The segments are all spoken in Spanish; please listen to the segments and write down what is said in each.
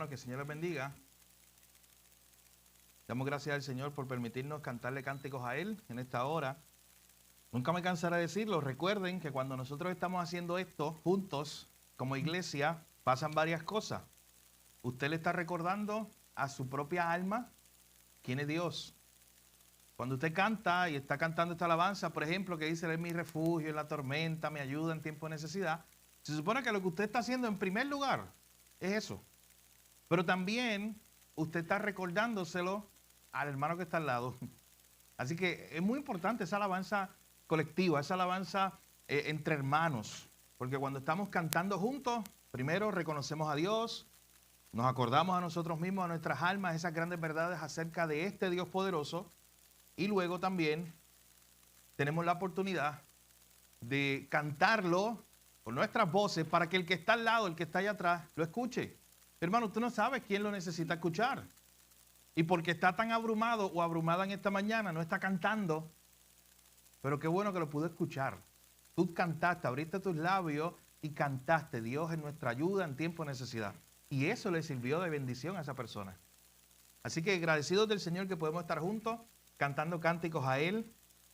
Que el Señor les bendiga. Damos gracias al Señor por permitirnos cantarle cánticos a Él en esta hora. Nunca me cansaré de decirlo. Recuerden que cuando nosotros estamos haciendo esto juntos, como iglesia, pasan varias cosas. Usted le está recordando a su propia alma quién es Dios. Cuando usted canta y está cantando esta alabanza, por ejemplo, que dice, Él es mi refugio en la tormenta, me ayuda en tiempo de necesidad, se supone que lo que usted está haciendo en primer lugar es eso. Pero también usted está recordándoselo al hermano que está al lado. Así que es muy importante esa alabanza colectiva, esa alabanza entre hermanos. Porque cuando estamos cantando juntos, primero reconocemos a Dios, nos acordamos a nosotros mismos, a nuestras almas, esas grandes verdades acerca de este Dios poderoso. Y luego también tenemos la oportunidad de cantarlo con nuestras voces para que el que está al lado, el que está allá atrás, lo escuche. Hermano, tú no sabes quién lo necesita escuchar. Y porque está tan abrumado o abrumada en esta mañana, no está cantando. Pero qué bueno que lo pudo escuchar. Tú cantaste, abriste tus labios y cantaste. Dios es nuestra ayuda en tiempo de necesidad. Y eso le sirvió de bendición a esa persona. Así que agradecidos del Señor que podemos estar juntos, cantando cánticos a Él.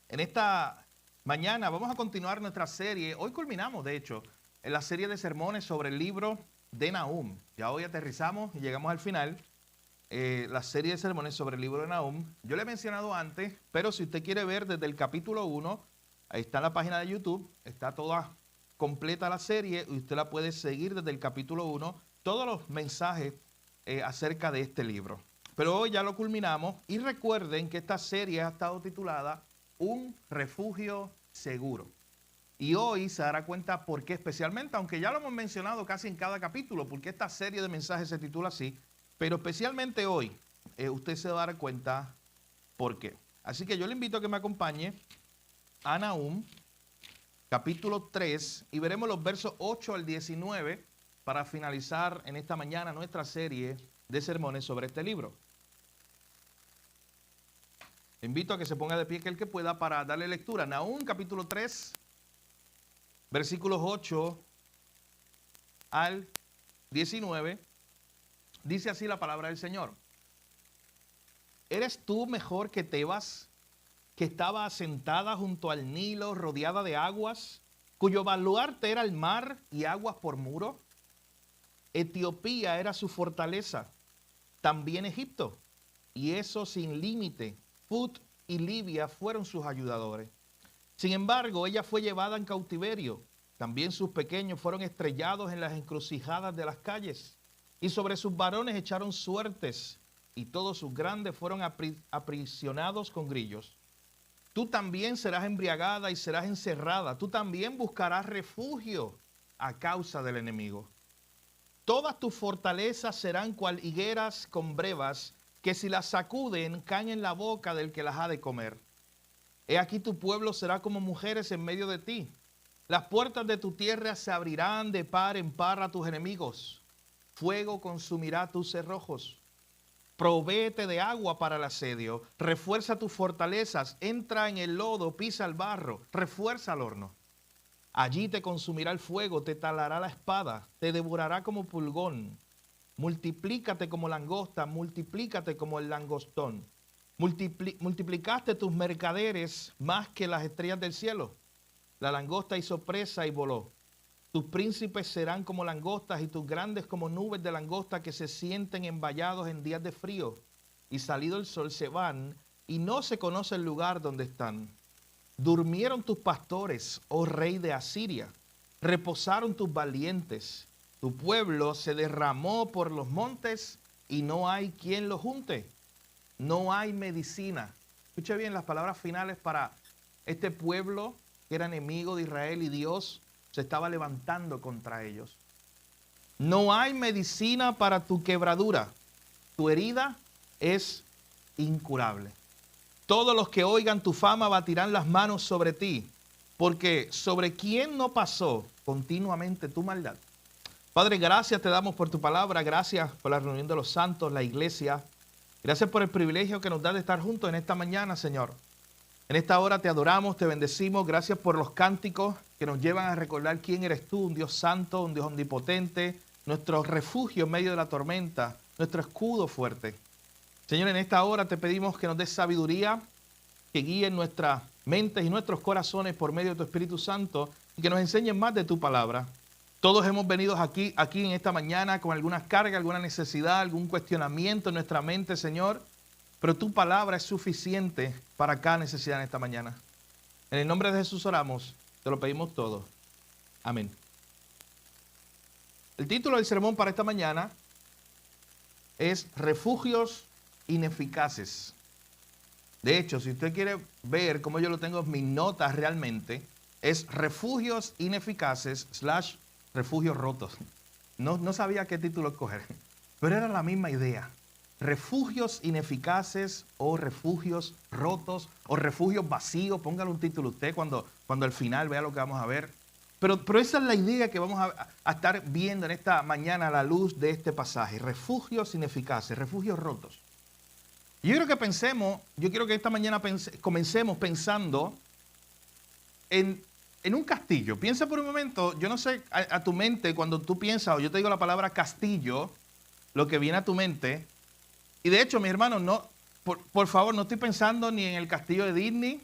En esta mañana vamos a continuar nuestra serie. Hoy culminamos, de hecho, en la serie de sermones sobre el libro de Nahum. Ya hoy aterrizamos y llegamos al final. La serie de sermones sobre el libro de Nahum. Yo le he mencionado antes, pero si usted quiere ver desde el capítulo 1, ahí está en la página de YouTube, está toda completa la serie y usted la puede seguir desde el capítulo 1, todos los mensajes acerca de este libro. Pero hoy ya lo culminamos y recuerden que esta serie ha estado titulada Un refugio seguro. Y hoy se dará cuenta por qué especialmente, aunque ya lo hemos mencionado casi en cada capítulo, porque esta serie de mensajes se titula así, pero especialmente hoy usted se va a dar cuenta por qué. Así que yo le invito a que me acompañe a Nahum, capítulo 3, y veremos los versos 8 al 19 para finalizar en esta mañana nuestra serie de sermones sobre este libro. Le invito a que se ponga de pie aquel que pueda para darle lectura. Nahum, capítulo 3, versículos 8 al 19, dice así la palabra del Señor. ¿Eres tú mejor que Tebas, que estaba asentada junto al Nilo, rodeada de aguas, cuyo baluarte era el mar y aguas por muro? Etiopía era su fortaleza, también Egipto, y eso sin límite. Put y Libia fueron sus ayudadores. Sin embargo, ella fue llevada en cautiverio. También sus pequeños fueron estrellados en las encrucijadas de las calles. Y sobre sus varones echaron suertes. Y todos sus grandes fueron aprisionados con grillos. Tú también serás embriagada y serás encerrada. Tú también buscarás refugio a causa del enemigo. Todas tus fortalezas serán cual higueras con brevas, que si las sacuden caen en la boca del que las ha de comer. He aquí tu pueblo será como mujeres en medio de ti. Las puertas de tu tierra se abrirán de par en par a tus enemigos. Fuego consumirá tus cerrojos. Provéete de agua para el asedio. Refuerza tus fortalezas. Entra en el lodo, pisa el barro. Refuerza el horno. Allí te consumirá el fuego, te talará la espada, te devorará como pulgón. Multiplícate como langosta, multiplícate como el langostón. Multiplicaste tus mercaderes más que las estrellas del cielo. La langosta hizo presa y voló. Tus príncipes serán como langostas y tus grandes como nubes de langosta que se sienten envallados en días de frío. Y salido el sol se van y no se conoce el lugar donde están. Durmieron tus pastores, oh rey de Asiria. Reposaron tus valientes. Tu pueblo se derramó por los montes y no hay quien lo junte. No hay medicina. Escuche bien las palabras finales para este pueblo que era enemigo de Israel y Dios se estaba levantando contra ellos. No hay medicina para tu quebradura. Tu herida es incurable. Todos los que oigan tu fama batirán las manos sobre ti, porque sobre quién no pasó continuamente tu maldad. Padre, gracias te damos por tu palabra, gracias por la reunión de los santos, la iglesia. Gracias por el privilegio que nos da de estar juntos en esta mañana, Señor. En esta hora te adoramos, te bendecimos. Gracias por los cánticos que nos llevan a recordar quién eres tú, un Dios santo, un Dios omnipotente, nuestro refugio en medio de la tormenta, nuestro escudo fuerte. Señor, en esta hora te pedimos que nos des sabiduría, que guíe nuestras mentes y nuestros corazones por medio de tu Espíritu Santo y que nos enseñes más de tu palabra. Todos hemos venido aquí en esta mañana con algunas cargas, alguna necesidad, algún cuestionamiento en nuestra mente, Señor, pero tu palabra es suficiente para cada necesidad en esta mañana. En el nombre de Jesús oramos, te lo pedimos todo. Amén. El título del sermón para esta mañana es Refugios Ineficaces. De hecho, si usted quiere ver cómo yo lo tengo en mis notas realmente, es Refugios Ineficaces / Refugios Rotos. No sabía qué título escoger, pero era la misma idea. Refugios ineficaces o refugios rotos o refugios vacíos. Póngale un título usted cuando al final vea lo que vamos a ver. Pero esa es la idea que vamos a estar viendo en esta mañana a la luz de este pasaje. Refugios ineficaces, refugios rotos. Yo quiero que esta mañana comencemos pensando en un castillo. Piensa por un momento, yo no sé, a tu mente, cuando tú piensas, o yo te digo la palabra castillo, lo que viene a tu mente. Y de hecho, mis hermanos, no, por favor, no estoy pensando ni en el castillo de Disney,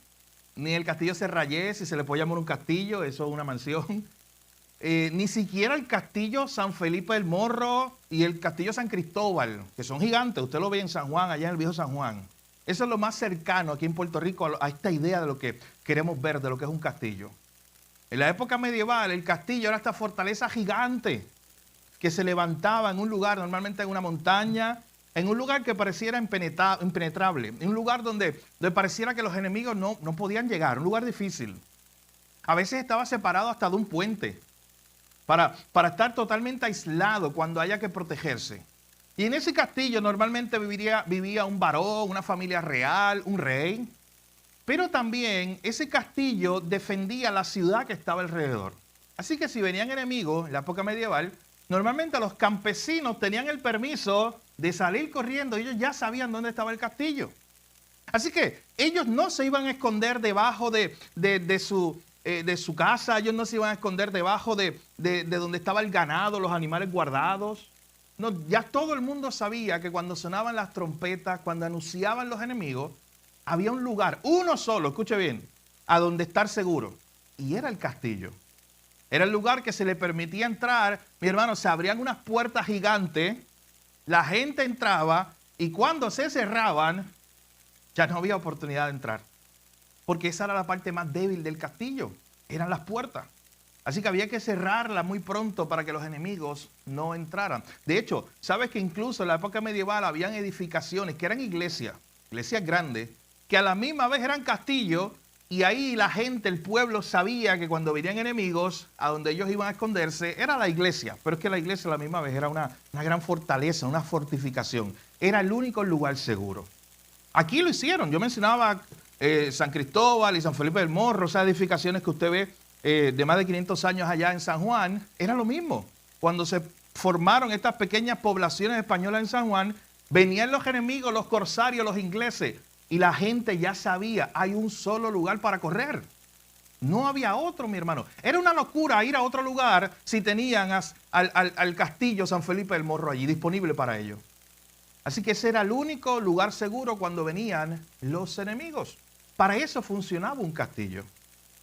ni en el castillo Serrayés, si se le puede llamar un castillo, eso es una mansión. Ni siquiera el castillo San Felipe del Morro y el castillo San Cristóbal, que son gigantes. Usted lo ve en San Juan, allá en el viejo San Juan. Eso es lo más cercano aquí en Puerto Rico a esta idea de lo que queremos ver, de lo que es un castillo. En la época medieval, el castillo era esta fortaleza gigante que se levantaba en un lugar, normalmente en una montaña, en un lugar que pareciera impenetrable, en un lugar donde pareciera que los enemigos no podían llegar, un lugar difícil. A veces estaba separado hasta de un puente para estar totalmente aislado cuando haya que protegerse. Y en ese castillo normalmente vivía un varón, una familia real, un rey. Pero también ese castillo defendía la ciudad que estaba alrededor. Así que si venían enemigos en la época medieval, normalmente los campesinos tenían el permiso de salir corriendo. Ellos ya sabían dónde estaba el castillo. Así que ellos no se iban a esconder debajo de su casa. Ellos no se iban a esconder debajo de donde estaba el ganado, los animales guardados. No, ya todo el mundo sabía que cuando sonaban las trompetas, cuando anunciaban los enemigos, había un lugar, uno solo, escuche bien, a donde estar seguro. Y era el castillo. Era el lugar que se le permitía entrar. Mi hermano, se abrían unas puertas gigantes, la gente entraba y cuando se cerraban, ya no había oportunidad de entrar. Porque esa era la parte más débil del castillo, eran las puertas. Así que había que cerrarla muy pronto para que los enemigos no entraran. De hecho, sabes que incluso en la época medieval habían edificaciones que eran iglesias grandes, que a la misma vez eran castillos, y ahí la gente, el pueblo sabía que cuando venían enemigos, a donde ellos iban a esconderse, era la iglesia. Pero es que la iglesia a la misma vez era una gran fortaleza, una fortificación. Era el único lugar seguro. Aquí lo hicieron. Yo mencionaba San Cristóbal y San Felipe del Morro, esas edificaciones que usted ve de más de 500 años allá en San Juan. Era lo mismo. Cuando se formaron estas pequeñas poblaciones españolas en San Juan, venían los enemigos, los corsarios, los ingleses. Y la gente ya sabía, hay un solo lugar para correr. No había otro, mi hermano. Era una locura ir a otro lugar si tenían al castillo San Felipe del Morro allí disponible para ellos. Así que ese era el único lugar seguro cuando venían los enemigos. Para eso funcionaba un castillo.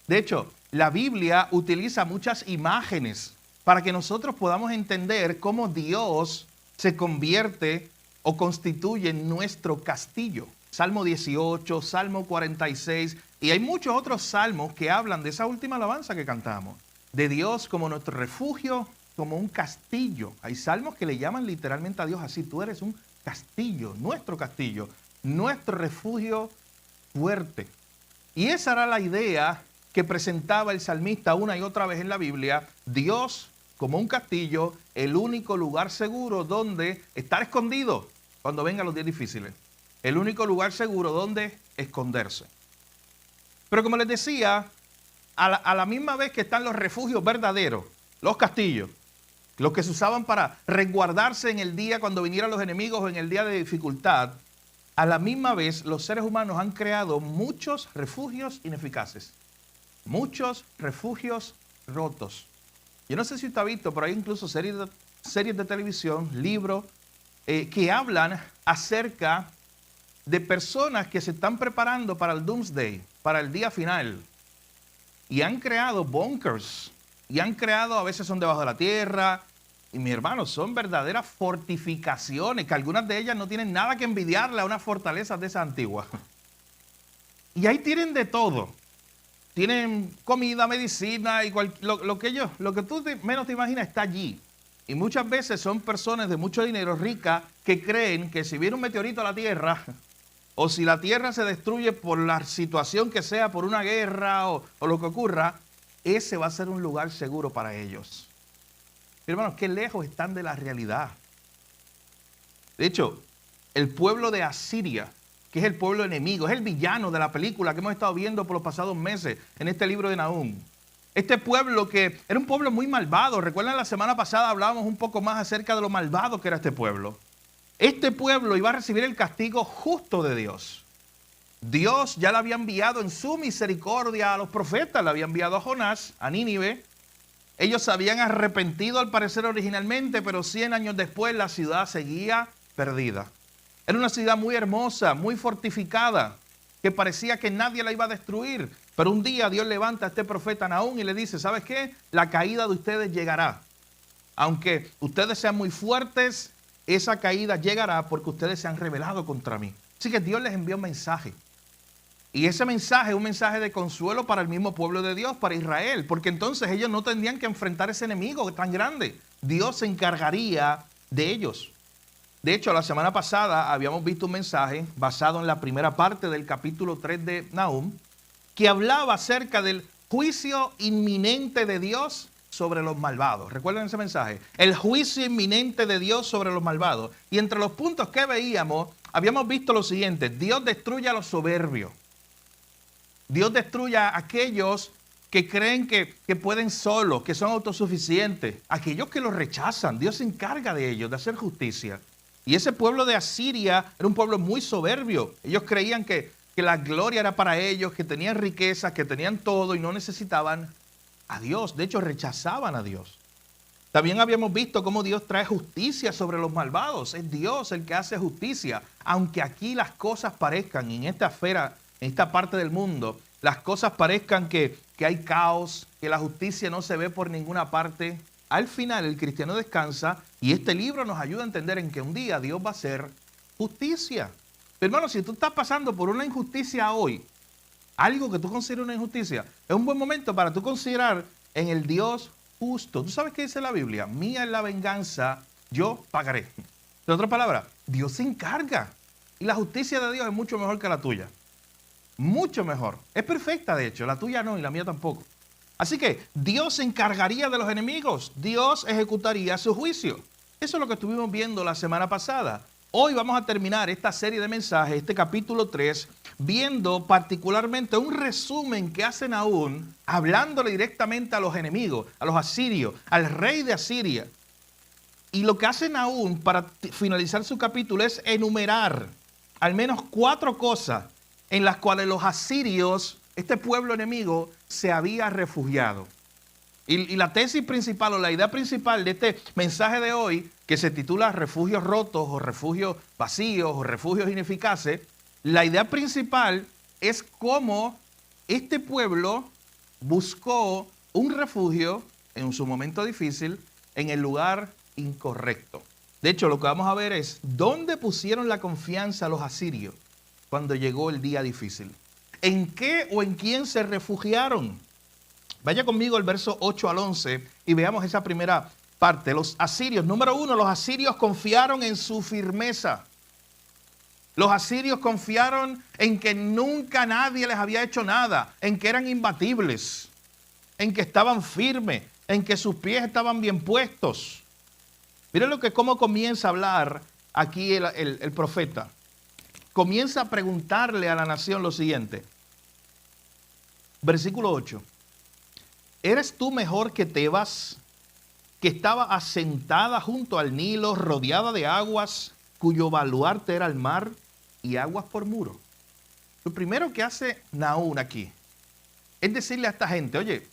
De hecho, la Biblia utiliza muchas imágenes para que nosotros podamos entender cómo Dios se convierte o constituye nuestro castillo. Salmo 18, Salmo 46, y hay muchos otros salmos que hablan de esa última alabanza que cantamos, de Dios como nuestro refugio, como un castillo. Hay salmos que le llaman literalmente a Dios así: tú eres un castillo, nuestro refugio fuerte. Y esa era la idea que presentaba el salmista una y otra vez en la Biblia: Dios como un castillo, el único lugar seguro donde estar escondido cuando vengan los días difíciles. El único lugar seguro donde esconderse. Pero como les decía, a la misma vez que están los refugios verdaderos, los castillos, los que se usaban para resguardarse en el día cuando vinieran los enemigos o en el día de dificultad, a la misma vez los seres humanos han creado muchos refugios ineficaces, muchos refugios rotos. Yo no sé si usted ha visto, pero hay incluso series series de televisión, libros, que hablan acerca de personas que se están preparando para el Doomsday, para el día final. Y han creado bunkers, y han creado, a veces son debajo de la tierra, y mis hermanos, son verdaderas fortificaciones, que algunas de ellas no tienen nada que envidiarle a unas fortalezas de esas antiguas. Y ahí tienen de todo. Tienen comida, medicina, y lo que tú menos te imaginas está allí. Y muchas veces son personas de mucho dinero, ricas, que creen que si viene un meteorito a la Tierra, o si la Tierra se destruye por la situación que sea, por una guerra o lo que ocurra, ese va a ser un lugar seguro para ellos. Hermanos, qué lejos están de la realidad. De hecho, el pueblo de Asiria, que es el pueblo enemigo, es el villano de la película que hemos estado viendo por los pasados meses en este libro de Nahum. Este pueblo que era un pueblo muy malvado. Recuerdan, la semana pasada hablábamos un poco más acerca de lo malvado que era este pueblo. Este pueblo iba a recibir el castigo justo de Dios. Dios ya le había enviado en su misericordia a los profetas, le había enviado a Jonás, a Nínive. Ellos se habían arrepentido al parecer originalmente, pero 100 años después la ciudad seguía perdida. Era una ciudad muy hermosa, muy fortificada, que parecía que nadie la iba a destruir. Pero un día Dios levanta a este profeta Nahum y le dice, ¿sabes qué? La caída de ustedes llegará. Aunque ustedes sean muy fuertes, esa caída llegará porque ustedes se han rebelado contra mí. Así que Dios les envió un mensaje. Y ese mensaje es un mensaje de consuelo para el mismo pueblo de Dios, para Israel. Porque entonces ellos no tendrían que enfrentar ese enemigo tan grande. Dios se encargaría de ellos. De hecho, la semana pasada habíamos visto un mensaje basado en la primera parte del capítulo 3 de Nahum, que hablaba acerca del juicio inminente de Dios sobre los malvados. ¿Recuerdan ese mensaje? El juicio inminente de Dios sobre los malvados. Y entre los puntos que veíamos, habíamos visto lo siguiente. Dios destruye a los soberbios. Dios destruye a aquellos que creen que pueden solos, que son autosuficientes. Aquellos que los rechazan. Dios se encarga de ellos, de hacer justicia. Y ese pueblo de Asiria era un pueblo muy soberbio. Ellos creían que la gloria era para ellos, que tenían riquezas, que tenían todo y no necesitaban a Dios. De hecho, rechazaban a Dios. También habíamos visto cómo Dios trae justicia sobre los malvados. Es Dios el que hace justicia. Aunque aquí las cosas parezcan, en esta esfera, en esta parte del mundo, las cosas parezcan que hay caos, que la justicia no se ve por ninguna parte. Al final el cristiano descansa y este libro nos ayuda a entender en que un día Dios va a hacer justicia. Pero hermano, si tú estás pasando por una injusticia hoy, algo que tú consideras una injusticia, es un buen momento para tú considerar en el Dios justo. ¿Tú sabes qué dice la Biblia? Mía es la venganza, yo pagaré. De otra palabra, Dios se encarga. Y la justicia de Dios es mucho mejor que la tuya. Mucho mejor. Es perfecta, de hecho. La tuya no y la mía tampoco. Así que Dios se encargaría de los enemigos. Dios ejecutaría su juicio. Eso es lo que estuvimos viendo la semana pasada. Hoy vamos a terminar esta serie de mensajes, este capítulo 3, viendo particularmente un resumen que hace Nahum, hablándole directamente a los enemigos, a los asirios, al rey de Asiria. Y lo que hace Nahum para finalizar su capítulo es enumerar al menos 4 cosas en las cuales los asirios, este pueblo enemigo, se había refugiado. Y la tesis principal o la idea principal de este mensaje de hoy, que se titula Refugios rotos o refugios vacíos o refugios ineficaces, la idea principal es cómo este pueblo buscó un refugio en su momento difícil en el lugar incorrecto. De hecho, lo que vamos a ver es dónde pusieron la confianza los asirios cuando llegó el día difícil. ¿En qué o en quién se refugiaron? Vaya conmigo al verso 8 al 11 y veamos esa primera parte. Los asirios, número 1, los asirios confiaron en su firmeza. Los asirios confiaron en que nunca nadie les había hecho nada, en que eran imbatibles, en que estaban firmes, en que sus pies estaban bien puestos. Miren cómo comienza a hablar aquí el profeta. Comienza a preguntarle a la nación lo siguiente. Versículo 8. ¿Eres tú mejor que Tebas, que estaba asentada junto al Nilo, rodeada de aguas, cuyo baluarte era el mar y aguas por muro? Lo primero que hace Nahum aquí es decirle a esta gente, oye,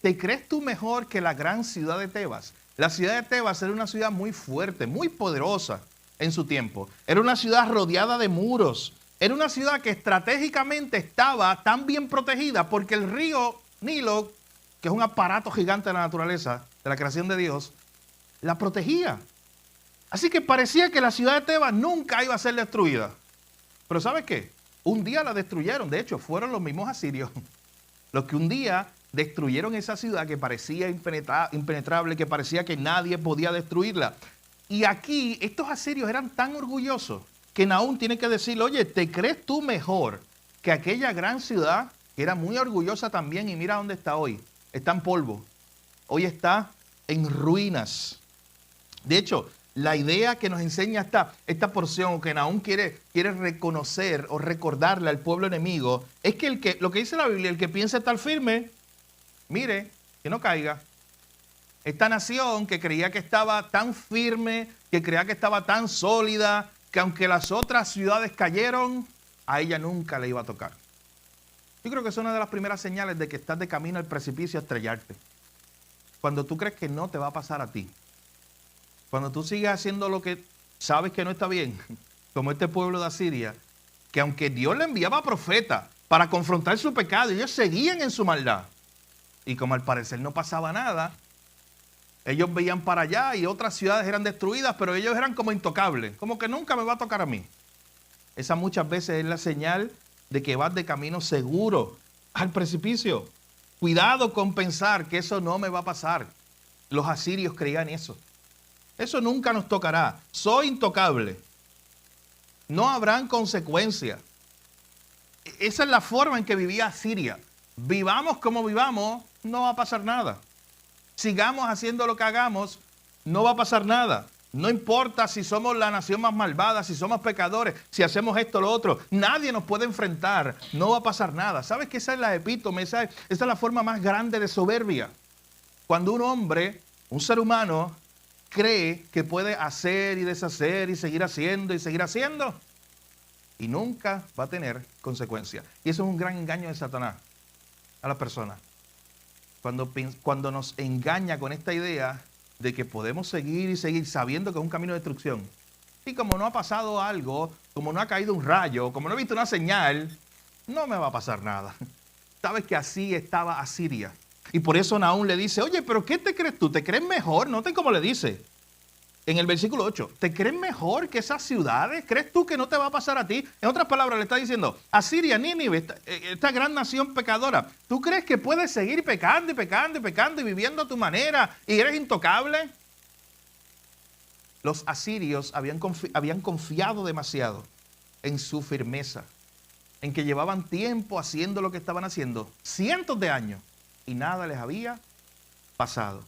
¿te crees tú mejor que la gran ciudad de Tebas? La ciudad de Tebas era una ciudad muy fuerte, muy poderosa en su tiempo. Era una ciudad rodeada de muros. Era una ciudad que estratégicamente estaba tan bien protegida porque el río Nilo, que es un aparato gigante de la naturaleza, de la creación de Dios, la protegía. Así que parecía que la ciudad de Tebas nunca iba a ser destruida. Pero ¿sabes qué? Un día la destruyeron. De hecho, fueron los mismos asirios los que un día destruyeron esa ciudad que parecía impenetrable, que parecía que nadie podía destruirla. Y aquí estos asirios eran tan orgullosos que Nahum tiene que decirle, oye, ¿te crees tú mejor que aquella gran ciudad que era muy orgullosa también? Y mira dónde está hoy. Está en polvo. Hoy está en ruinas. De hecho, la idea que nos enseña esta porción, o que Nahum quiere reconocer o recordarle al pueblo enemigo, es que lo que dice la Biblia, el que piensa estar firme, mire, que no caiga. Esta nación que creía que estaba tan firme, que creía que estaba tan sólida, que aunque las otras ciudades cayeron, a ella nunca le iba a tocar. Yo creo que es una de las primeras señales de que estás de camino al precipicio a estrellarte. Cuando tú crees que no te va a pasar a ti. Cuando tú sigues haciendo lo que sabes que no está bien, como este pueblo de Asiria, que aunque Dios le enviaba profetas para confrontar su pecado, ellos seguían en su maldad. Y como al parecer no pasaba nada, ellos veían para allá y otras ciudades eran destruidas, pero ellos eran como intocables, como que nunca me va a tocar a mí. Esa muchas veces es la señal de que vas de camino seguro al precipicio. Cuidado con pensar que eso no me va a pasar. Los asirios creían eso. Eso nunca nos tocará. Soy intocable. No habrán consecuencias. Esa es la forma en que vivía Asiria. Vivamos como vivamos, no va a pasar nada. Sigamos haciendo lo que hagamos, no va a pasar nada. No importa si somos la nación más malvada, si somos pecadores, si hacemos esto o lo otro. Nadie nos puede enfrentar, no va a pasar nada. ¿Sabes que esa es la epítome? Esa es la forma más grande de soberbia. Cuando un hombre, un ser humano, cree que puede hacer y deshacer y seguir haciendo y nunca va a tener consecuencias. Y eso es un gran engaño de Satanás a la persona. Cuando nos engaña con esta idea de que podemos seguir y seguir sabiendo que es un camino de destrucción. Y como no ha pasado algo, como no ha caído un rayo, como no he visto una señal, no me va a pasar nada. Sabes que así estaba Asiria. Y por eso Nahum le dice, oye, pero ¿qué te crees tú? ¿Te crees mejor? Noten cómo le dice. En el versículo 8, ¿te crees mejor que esas ciudades? ¿Crees tú que no te va a pasar a ti? En otras palabras, le está diciendo, Asiria, Nínive, esta gran nación pecadora, ¿tú crees que puedes seguir pecando y pecando y pecando y viviendo a tu manera y eres intocable? Los asirios habían confiado demasiado en su firmeza, en que llevaban tiempo haciendo lo que estaban haciendo, cientos de años, y nada les había pasado.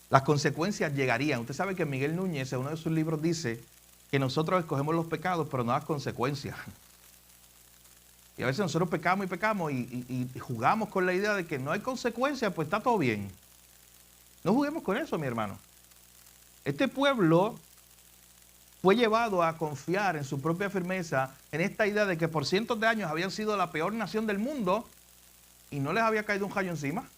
Las consecuencias llegarían. Usted sabe que Miguel Núñez en uno de sus libros dice que nosotros escogemos los pecados, pero no las consecuencias. Y a veces nosotros pecamos y jugamos con la idea de que no hay consecuencias, pues está todo bien. No juguemos con eso, mi hermano. Este pueblo fue llevado a confiar en su propia firmeza, en esta idea de que por cientos de años habían sido la peor nación del mundo y no les había caído un rayo encima.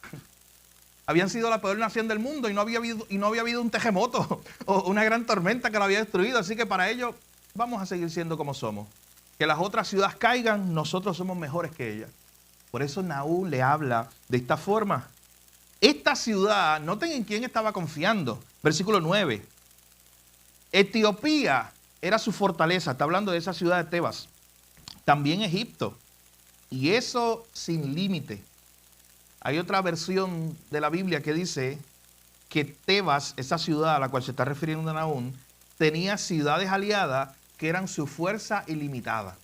Habían sido la peor nación del mundo y no había habido un terremoto o una gran tormenta que lo había destruido. Así que para ellos vamos a seguir siendo como somos. Que las otras ciudades caigan, nosotros somos mejores que ellas. Por eso Nahum le habla de esta forma. Esta ciudad, noten en quién estaba confiando. Versículo 9. Etiopía era su fortaleza. Está hablando de esa ciudad de Tebas. También Egipto. Y eso sin límite. Hay otra versión de la Biblia que dice que Tebas, esa ciudad a la cual se está refiriendo Nahum, tenía ciudades aliadas que eran su fuerza ilimitada.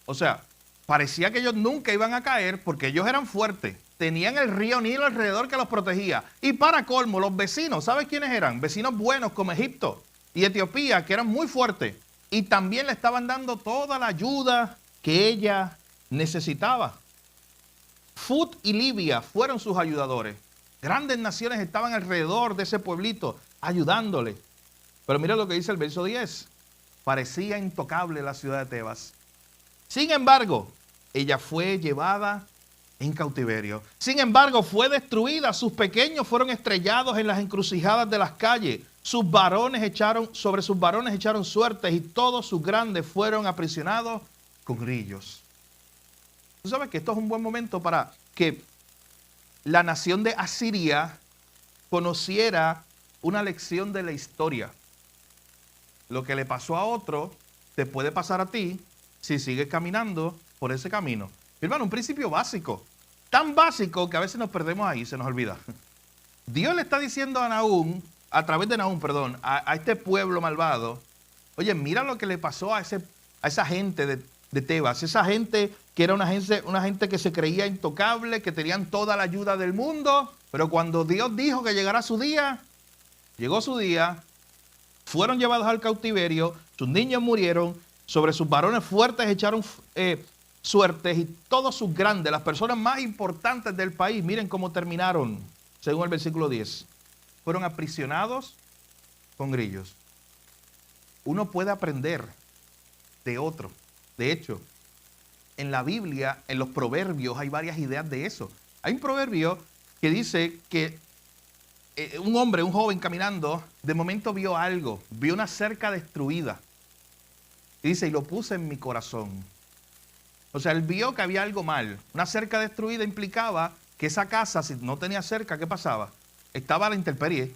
O sea, parecía que ellos nunca iban a caer porque ellos eran fuertes. Tenían el río Nilo alrededor que los protegía. Y para colmo, los vecinos, ¿sabes quiénes eran? Vecinos buenos como Egipto y Etiopía, que eran muy fuertes. Y también le estaban dando toda la ayuda que ella necesitaba. Fut y Libia fueron sus ayudadores. Grandes naciones estaban alrededor de ese pueblito ayudándole. Pero mira lo que dice el verso 10. Parecía intocable la ciudad de Tebas. Sin embargo, ella fue llevada en cautiverio. Sin embargo, fue destruida. Sus pequeños fueron estrellados en las encrucijadas de las calles. Sobre sus varones echaron suertes y todos sus grandes fueron aprisionados con grillos. Tú sabes que esto es un buen momento para que la nación de Asiria conociera una lección de la historia. Lo que le pasó a otro te puede pasar a ti si sigues caminando por ese camino. Hermano, un principio básico. Tan básico que a veces nos perdemos ahí, se nos olvida. Dios le está diciendo a Nahum, a través de Nahum, a este pueblo malvado, oye, mira lo que le pasó a esa gente de Tebas, esa gente que era una gente que se creía intocable, que tenían toda la ayuda del mundo, pero cuando Dios dijo que llegara su día, llegó su día, fueron llevados al cautiverio, sus niños murieron, sobre sus varones fuertes echaron suertes y todos sus grandes, las personas más importantes del país, miren cómo terminaron, según el versículo 10. Fueron aprisionados con grillos. Uno puede aprender de otro. De hecho, en la Biblia, en los proverbios, hay varias ideas de eso. Hay un proverbio que dice que un joven caminando, de momento vio algo, vio una cerca destruida. Y dice, y lo puse en mi corazón. O sea, él vio que había algo mal. Una cerca destruida implicaba que esa casa, si no tenía cerca, ¿qué pasaba? Estaba a la intemperie.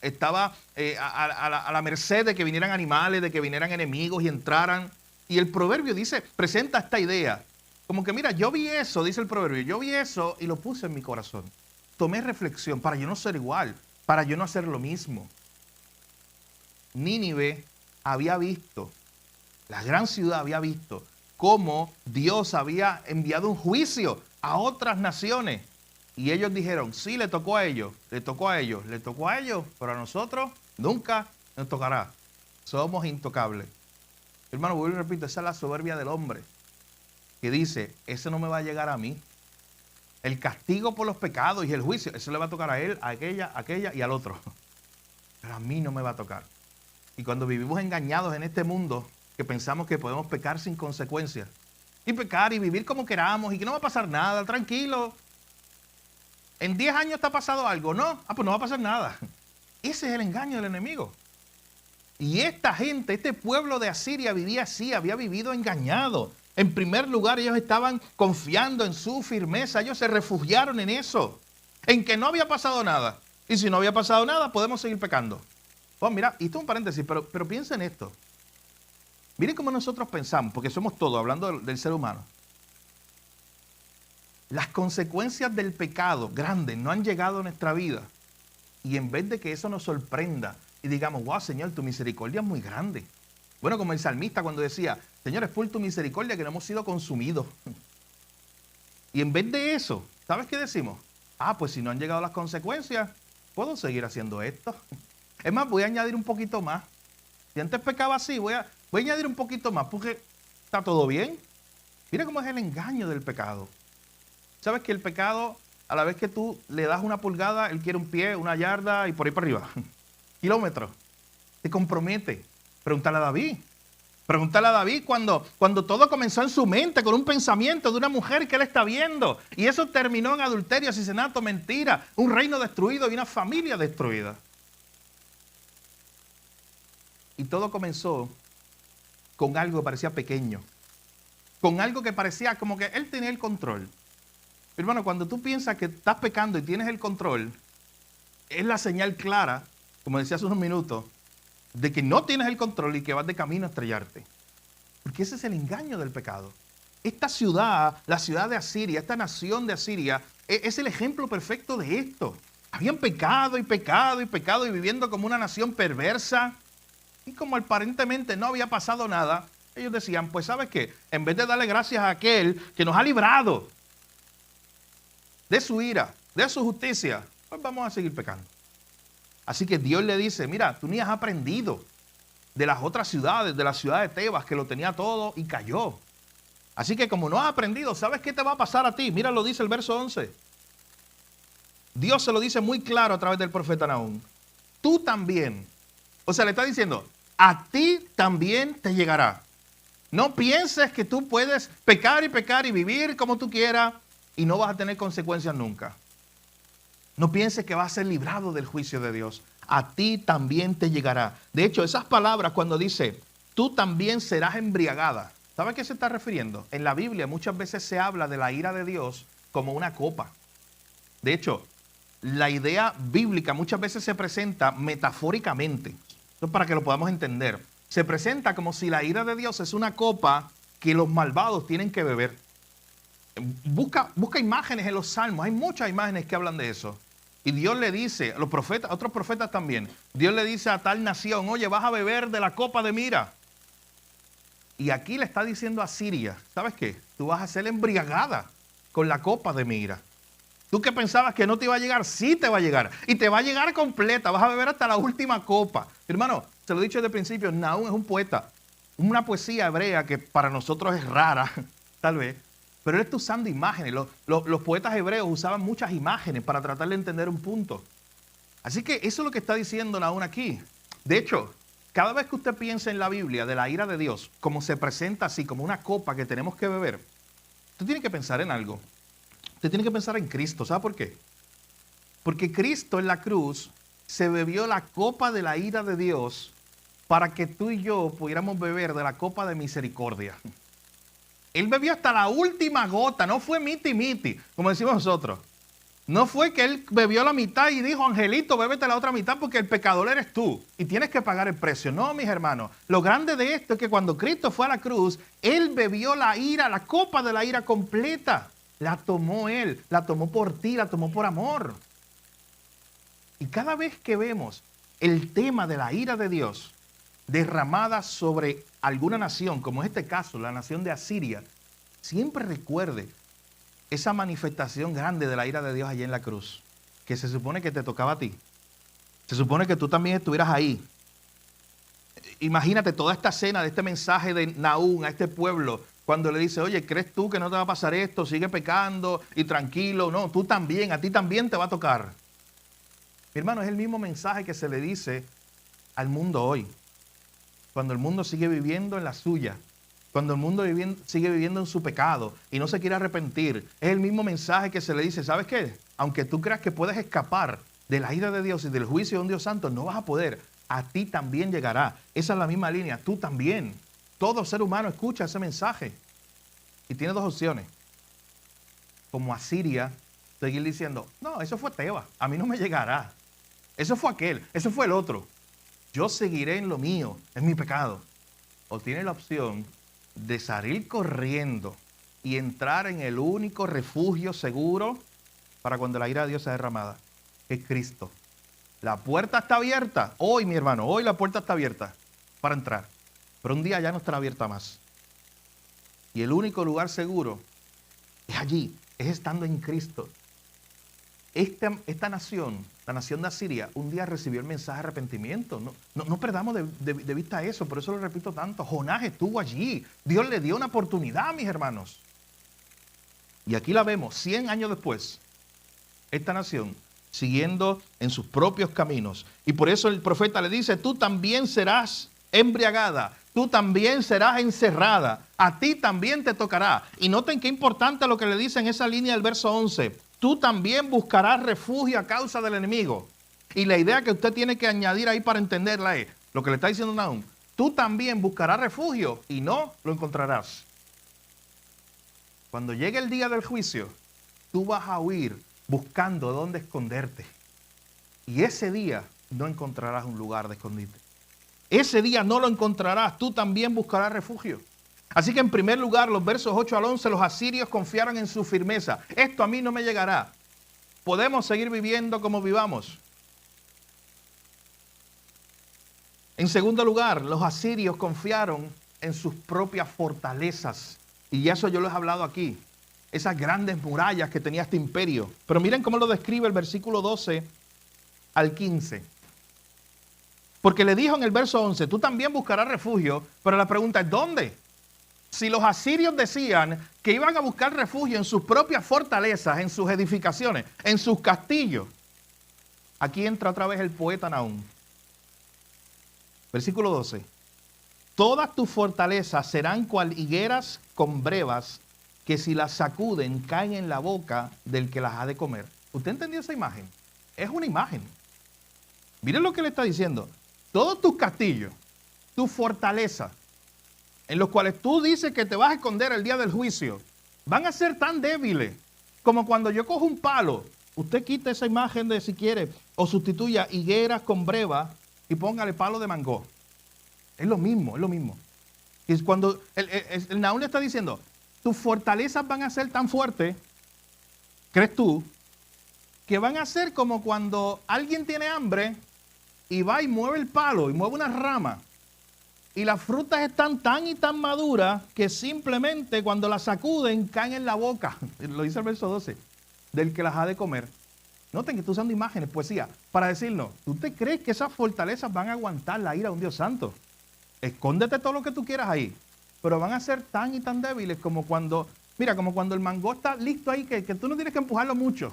Estaba a la merced de que vinieran animales, de que vinieran enemigos y entraran. Y el proverbio dice, presenta esta idea. Como que mira, yo vi eso, dice el proverbio, yo vi eso y lo puse en mi corazón. Tomé reflexión para yo no ser igual, para yo no hacer lo mismo. Nínive había visto, la gran ciudad había visto cómo Dios había enviado un juicio a otras naciones. Y ellos dijeron, sí, le tocó a ellos, le tocó a ellos, le tocó a ellos, pero a nosotros nunca nos tocará. Somos intocables. Hermano, vuelvo y repito, esa es la soberbia del hombre, que dice, eso no me va a llegar a mí. El castigo por los pecados y el juicio, eso le va a tocar a él, a aquella y al otro. Pero a mí no me va a tocar. Y cuando vivimos engañados en este mundo, que pensamos que podemos pecar sin consecuencias, y pecar y vivir como queramos, y que no va a pasar nada, tranquilo. En 10 años te ha pasado algo, ¿no? Pues no va a pasar nada. Ese es el engaño del enemigo. Y esta gente, este pueblo de Asiria vivía así, había vivido engañado. En primer lugar, ellos estaban confiando en su firmeza, ellos se refugiaron en eso, en que no había pasado nada. Y si no había pasado nada, podemos seguir pecando. Oh, mira, y esto es un paréntesis, pero piensa en esto. Miren cómo nosotros pensamos, porque somos todos, hablando del ser humano. Las consecuencias del pecado grandes no han llegado a nuestra vida. Y en vez de que eso nos sorprenda y digamos, wow, Señor, tu misericordia es muy grande. Bueno, como el salmista cuando decía, Señor, es por tu misericordia que no hemos sido consumidos. Y en vez de eso, ¿sabes qué decimos? Pues si no han llegado las consecuencias, puedo seguir haciendo esto. Es más, voy a añadir un poquito más. Si antes pecaba así, voy a añadir un poquito más porque está todo bien. Mira cómo es el engaño del pecado. ¿Sabes que el pecado, a la vez que tú le das una pulgada, él quiere un pie, una yarda y por ahí para arriba? Kilómetros. Te compromete. Pregúntale a David. Pregúntale a David cuando todo comenzó en su mente con un pensamiento de una mujer que él está viendo. Y eso terminó en adulterio, asesinato, mentira, un reino destruido y una familia destruida. Y todo comenzó con algo que parecía pequeño. Con algo que parecía como que él tenía el control. Hermano, cuando tú piensas que estás pecando y tienes el control, es la señal clara, como decía hace unos minutos, de que no tienes el control y que vas de camino a estrellarte. Porque ese es el engaño del pecado. Esta ciudad, la ciudad de Asiria, esta nación de Asiria, es el ejemplo perfecto de esto. Habían pecado y pecado y pecado y viviendo como una nación perversa. Y como aparentemente no había pasado nada, ellos decían, pues ¿sabes qué? En vez de darle gracias a aquel que nos ha librado de su ira, de su justicia, pues vamos a seguir pecando. Así que Dios le dice, mira, tú ni has aprendido de las otras ciudades, de la ciudad de Tebas, que lo tenía todo y cayó. Así que como no has aprendido, ¿sabes qué te va a pasar a ti? Mira, lo dice el verso 11. Dios se lo dice muy claro a través del profeta Nahum. Tú también. O sea, le está diciendo, a ti también te llegará. No pienses que tú puedes pecar y vivir como tú quieras. y no vas a tener consecuencias nunca. No pienses que vas a ser librado del juicio de Dios. A ti también te llegará. De hecho, esas palabras cuando dice, tú también serás embriagada. ¿Sabe a qué se está refiriendo? En la Biblia muchas veces se habla de la ira de Dios como una copa. De hecho, la idea bíblica muchas veces se presenta metafóricamente. Esto es para que lo podamos entender. Se presenta como si la ira de Dios es una copa que los malvados tienen que beber. Busca imágenes en los salmos. Hay muchas imágenes que hablan de eso. Y Dios le dice, a los profetas, a otros profetas también, Dios le dice a tal nación, oye, vas a beber de la copa de mira. Y aquí le está diciendo a Siria, ¿sabes qué? Tú vas a ser embriagada con la copa de mi ira. Tú que pensabas que no te iba a llegar, sí te va a llegar. Y te va a llegar completa, vas a beber hasta la última copa. Hermano, se lo he dicho desde el principio, Nahum es un poeta. Una poesía hebrea que para nosotros es rara, tal vez. Pero él está usando imágenes. Los poetas hebreos usaban muchas imágenes para tratar de entender un punto. Así que eso es lo que está diciendo Nahum aquí. De hecho, cada vez que usted piensa en la Biblia de la ira de Dios, como se presenta así, como una copa que tenemos que beber, usted tiene que pensar en algo. Usted tiene que pensar en Cristo. ¿Sabe por qué? Porque Cristo en la cruz se bebió la copa de la ira de Dios para que tú y yo pudiéramos beber de la copa de misericordia. Él bebió hasta la última gota, no fue miti, como decimos nosotros. No fue que él bebió la mitad y dijo, Angelito, bébete la otra mitad porque el pecador eres tú y tienes que pagar el precio. No, mis hermanos, lo grande de esto es que cuando Cristo fue a la cruz, él bebió la ira, la copa de la ira completa. La tomó él, la tomó por ti, la tomó por amor. Y cada vez que vemos el tema de la ira de Dios derramada sobre alguna nación, como en este caso, la nación de Asiria, siempre recuerde esa manifestación grande de la ira de Dios allá en la cruz, que se supone que te tocaba a ti. Se supone que tú también estuvieras ahí. Imagínate toda esta escena de este mensaje de Nahum a este pueblo, cuando le dice, oye, ¿crees tú que no te va a pasar esto? Sigue pecando y tranquilo. No, tú también, a ti también te va a tocar. Mi hermano, es el mismo mensaje que se le dice al mundo hoy. Cuando el mundo sigue viviendo en la suya, cuando el mundo sigue viviendo en su pecado y no se quiere arrepentir, es el mismo mensaje que se le dice, ¿sabes qué? Aunque tú creas que puedes escapar de la ira de Dios y del juicio de un Dios santo, no vas a poder. A ti también llegará. Esa es la misma línea, tú también. Todo ser humano escucha ese mensaje y tiene dos opciones. Como Asiria, seguir diciendo, no, eso fue Teba, a mí no me llegará. Eso fue aquel, eso fue el otro. Yo seguiré en lo mío, en mi pecado. O tiene la opción de salir corriendo y entrar en el único refugio seguro para cuando la ira de Dios sea derramada, que es Cristo. La puerta está abierta. Hoy, mi hermano, hoy la puerta está abierta para entrar. Pero un día ya no estará abierta más. Y el único lugar seguro es allí, es estando en Cristo. Esta nación, la nación de Asiria, un día recibió el mensaje de arrepentimiento. No perdamos de vista eso, por eso lo repito tanto. Jonás estuvo allí. Dios le dio una oportunidad, mis hermanos. Y aquí la vemos, 100 años después. Esta nación siguiendo en sus propios caminos. Y por eso el profeta le dice, tú también serás embriagada, tú también serás encerrada, a ti también te tocará. Y noten qué importante lo que le dice en esa línea del verso 11. Tú también buscarás refugio a causa del enemigo. Y la idea que usted tiene que añadir ahí para entenderla es, lo que le está diciendo Nahum, tú también buscarás refugio y no lo encontrarás. Cuando llegue el día del juicio, tú vas a huir buscando dónde esconderte. Y ese día no encontrarás un lugar de escondite. Ese día no lo encontrarás, tú también buscarás refugio. Así que en primer lugar, los versos 8 al 11, los asirios confiaron en su firmeza. Esto a mí no me llegará. Podemos seguir viviendo como vivamos. En segundo lugar, los asirios confiaron en sus propias fortalezas. Y eso yo les he hablado aquí. Esas grandes murallas que tenía este imperio. Pero miren cómo lo describe el versículo 12 al 15. Porque le dijo en el verso 11, tú también buscarás refugio, pero la pregunta es, ¿dónde? Si los asirios decían que iban a buscar refugio en sus propias fortalezas, en sus edificaciones, en sus castillos, aquí entra otra vez el poeta Nahum. Versículo 12. Todas tus fortalezas serán cual higueras con brevas que si las sacuden caen en la boca del que las ha de comer. ¿Usted entendió esa imagen? Es una imagen. Miren lo que le está diciendo. Todos tus castillos, tus fortalezas, en los cuales tú dices que te vas a esconder el día del juicio, van a ser tan débiles como cuando yo cojo un palo. Usted quita esa imagen de, si quiere, o sustituya higueras con breva y póngale palo de mango. Es lo mismo, es lo mismo. Y cuando el Nahum le está diciendo, tus fortalezas van a ser tan fuertes, ¿crees tú? Que van a ser como cuando alguien tiene hambre y va y mueve el palo y mueve una rama. Y las frutas están tan y tan maduras que simplemente cuando las sacuden caen en la boca. Lo dice el verso 12. Del que las ha de comer. Noten que estoy usando imágenes, poesía, para decirnos, ¿tú te crees que esas fortalezas van a aguantar la ira de un Dios santo? Escóndete todo lo que tú quieras ahí. Pero van a ser tan y tan débiles como cuando, mira, como cuando el mango está listo ahí, que tú no tienes que empujarlo mucho.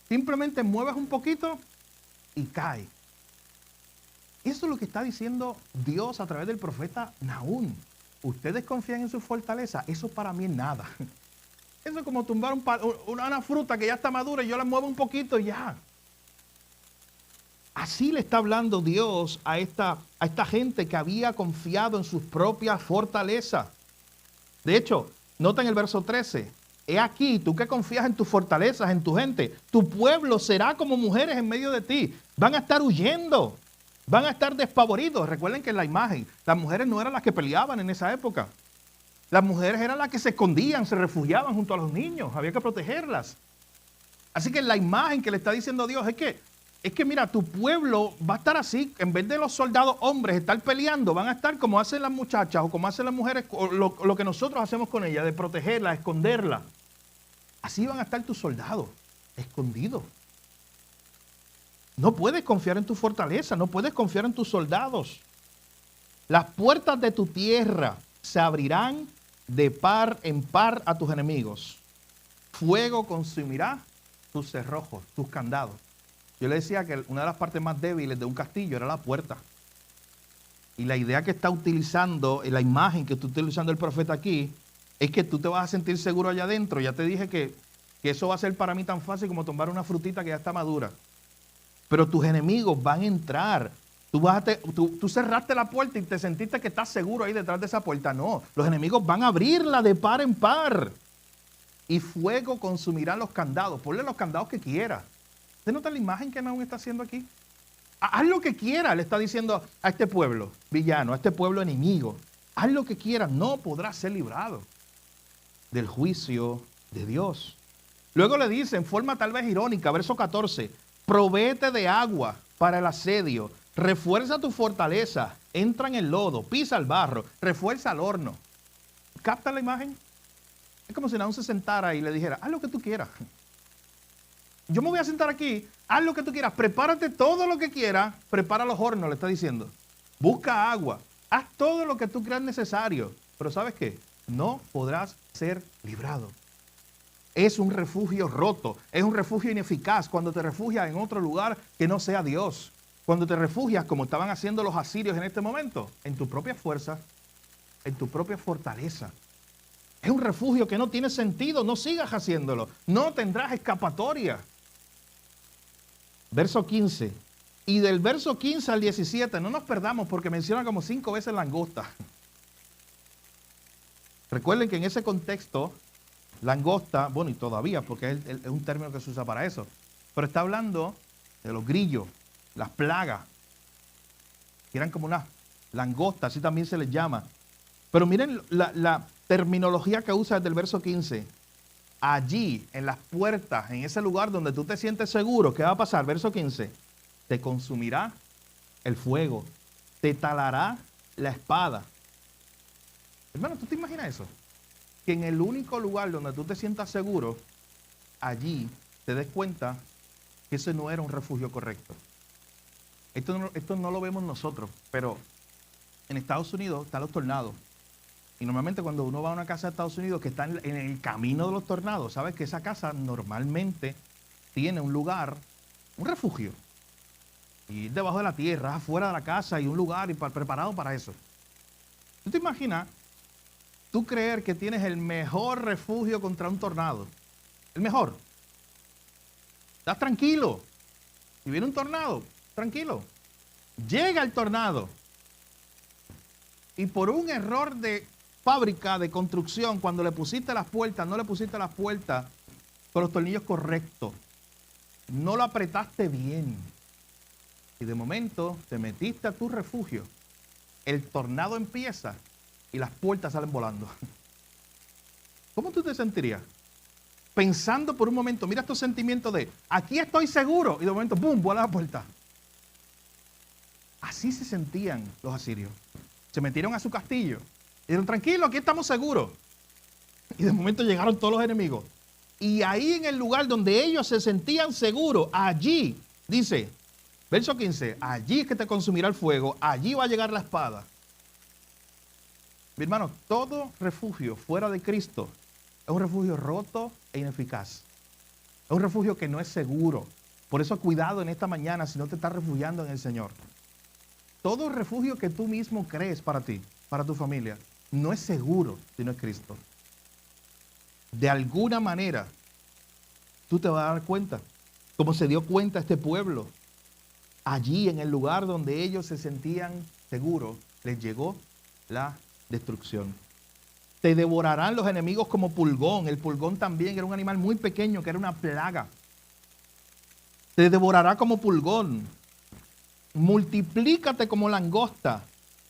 Simplemente mueves un poquito y cae. Eso es lo que está diciendo Dios a través del profeta Nahum. Ustedes confían en su fortaleza. Eso para mí es nada. Eso es como tumbar una fruta que ya está madura y yo la muevo un poquito y ya. Así le está hablando Dios a esta gente que había confiado en sus propias fortalezas. De hecho, nota en el verso 13. He aquí, tú que confías en tus fortalezas, en tu gente, tu pueblo será como mujeres en medio de ti. Van a estar huyendo, van a estar despavoridos. Recuerden que en la imagen, las mujeres no eran las que peleaban en esa época. Las mujeres eran las que se escondían, se refugiaban junto a los niños. Había que protegerlas. Así que la imagen que le está diciendo Dios es que mira, tu pueblo va a estar así. En vez de los soldados hombres estar peleando, van a estar como hacen las muchachas o como hacen las mujeres, lo que nosotros hacemos con ellas, de protegerla, esconderla. Así van a estar tus soldados, escondidos. No puedes confiar en tu fortaleza, no puedes confiar en tus soldados. Las puertas de tu tierra se abrirán de par en par a tus enemigos. Fuego consumirá tus cerrojos, tus candados. Yo le decía que una de las partes más débiles de un castillo era la puerta. Y la idea que está utilizando, la imagen que está utilizando el profeta aquí, es que tú te vas a sentir seguro allá adentro. Ya te dije que eso va a ser para mí tan fácil como tomar una frutita que ya está madura. Pero tus enemigos van a entrar. Tú cerraste la puerta y te sentiste que estás seguro ahí detrás de esa puerta. No, los enemigos van a abrirla de par en par. Y fuego consumirá los candados. Ponle los candados que quieras. ¿Usted nota la imagen que Nahum está haciendo aquí? Haz lo que quieras, le está diciendo a este pueblo villano, a este pueblo enemigo. Haz lo que quieras, no podrás ser librado del juicio de Dios. Luego le dice, en forma tal vez irónica, verso 14, provéete de agua para el asedio, refuerza tu fortaleza, entra en el lodo, pisa el barro, refuerza el horno. ¿Capta la imagen? Es como si Nahum se sentara y le dijera, haz lo que tú quieras. Yo me voy a sentar aquí, haz lo que tú quieras, prepárate todo lo que quieras, prepara los hornos, le está diciendo. Busca agua, haz todo lo que tú creas necesario. Pero ¿sabes qué? No podrás ser librado. Es un refugio roto, es un refugio ineficaz cuando te refugias en otro lugar que no sea Dios. Cuando te refugias, como estaban haciendo los asirios en este momento, en tu propia fuerza, en tu propia fortaleza. Es un refugio que no tiene sentido, no sigas haciéndolo, no tendrás escapatoria. Verso 15. Y del verso 15 al 17, no nos perdamos porque menciona como 5 veces langosta. Recuerden que en ese contexto, langosta, bueno, y todavía, porque es un término que se usa para eso, pero está hablando de los grillos, las plagas, que eran como unas langostas, así también se les llama. Pero miren la terminología que usa desde el verso 15. Allí, en las puertas, en ese lugar donde tú te sientes seguro, ¿qué va a pasar? Verso 15. Te consumirá el fuego, te talará la espada. Hermano, ¿tú te imaginas eso? Que en el único lugar donde tú te sientas seguro, allí te des cuenta que ese no era un refugio correcto. Esto no lo vemos nosotros, pero en Estados Unidos están los tornados. Y normalmente cuando uno va a una casa de Estados Unidos que está en el camino de los tornados, sabes que esa casa normalmente tiene un lugar, un refugio. Y debajo de la tierra, afuera de la casa, y un lugar preparado para eso. ¿Tú te imaginas tú creer que tienes el mejor refugio contra un tornado. El mejor. Estás tranquilo. Y viene un tornado, tranquilo. Llega el tornado. Y por un error de fábrica, de construcción, cuando le pusiste las puertas, no le pusiste las puertas con los tornillos correctos. No lo apretaste bien. Y de momento te metiste a tu refugio. El tornado empieza y las puertas salen volando. ¿Cómo tú te sentirías? Pensando por un momento, mira estos sentimientos de, aquí estoy seguro, y de momento, ¡pum!, vuela la puerta. Así se sentían los asirios. Se metieron a su castillo. Y dijeron, tranquilo, aquí estamos seguros. Y de momento llegaron todos los enemigos. Y ahí en el lugar donde ellos se sentían seguros, allí, dice, verso 15, allí es que te consumirá el fuego, allí va a llegar la espada. Mi hermano, todo refugio fuera de Cristo es un refugio roto e ineficaz. Es un refugio que no es seguro. Por eso cuidado en esta mañana si no te estás refugiando en el Señor. Todo refugio que tú mismo crees para ti, para tu familia, no es seguro si no es Cristo. De alguna manera, tú te vas a dar cuenta, como se dio cuenta este pueblo. Allí en el lugar donde ellos se sentían seguros, les llegó la destrucción. Te devorarán los enemigos como pulgón. El pulgón también era un animal muy pequeño que era una plaga. Te devorará como pulgón. Multiplícate como langosta.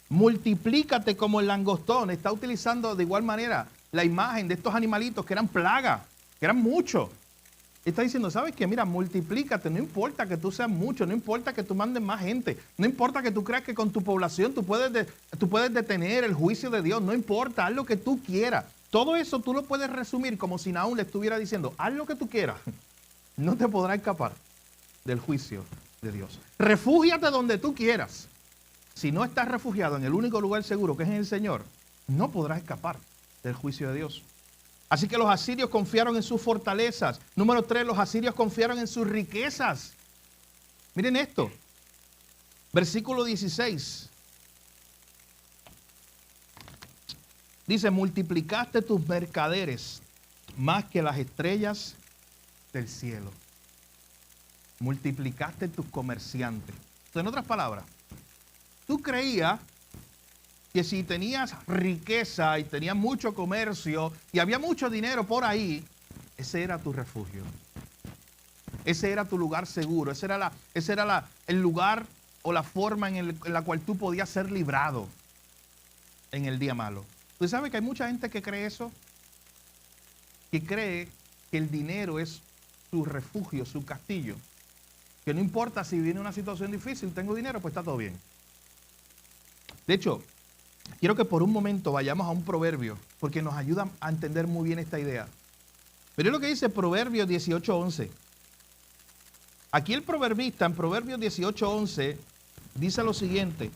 Multiplícate como el langostón. Está utilizando de igual manera la imagen de estos animalitos que eran plagas, que eran muchos. Está diciendo, ¿sabes qué? Mira, multiplícate, no importa que tú seas mucho, no importa que tú mandes más gente, no importa que tú creas que con tu población tú puedes detener el juicio de Dios, no importa, haz lo que tú quieras. Todo eso tú lo puedes resumir como si Nahum le estuviera diciendo, haz lo que tú quieras, no te podrás escapar del juicio de Dios. Refúgiate donde tú quieras. Si no estás refugiado en el único lugar seguro que es en el Señor, no podrás escapar del juicio de Dios. Así que los asirios confiaron en sus fortalezas. Número 3, los asirios confiaron en sus riquezas. Miren esto. Versículo 16. Dice, multiplicaste tus mercaderes más que las estrellas del cielo. Multiplicaste tus comerciantes. Entonces, en otras palabras, tú creías que si tenías riqueza y tenías mucho comercio y había mucho dinero por ahí, ese era tu refugio. Ese era tu lugar seguro. Ese era el lugar o la forma en la cual tú podías ser librado en el día malo. ¿Tú sabes que hay mucha gente que cree eso? Que cree que el dinero es su refugio, su castillo. Que no importa si viene una situación difícil, tengo dinero, pues está todo bien. De hecho, quiero que por un momento vayamos a un proverbio, porque nos ayuda a entender muy bien esta idea. Pero es lo que dice Proverbios 18:11. Aquí el proverbista, en Proverbios 18:11, dice lo siguiente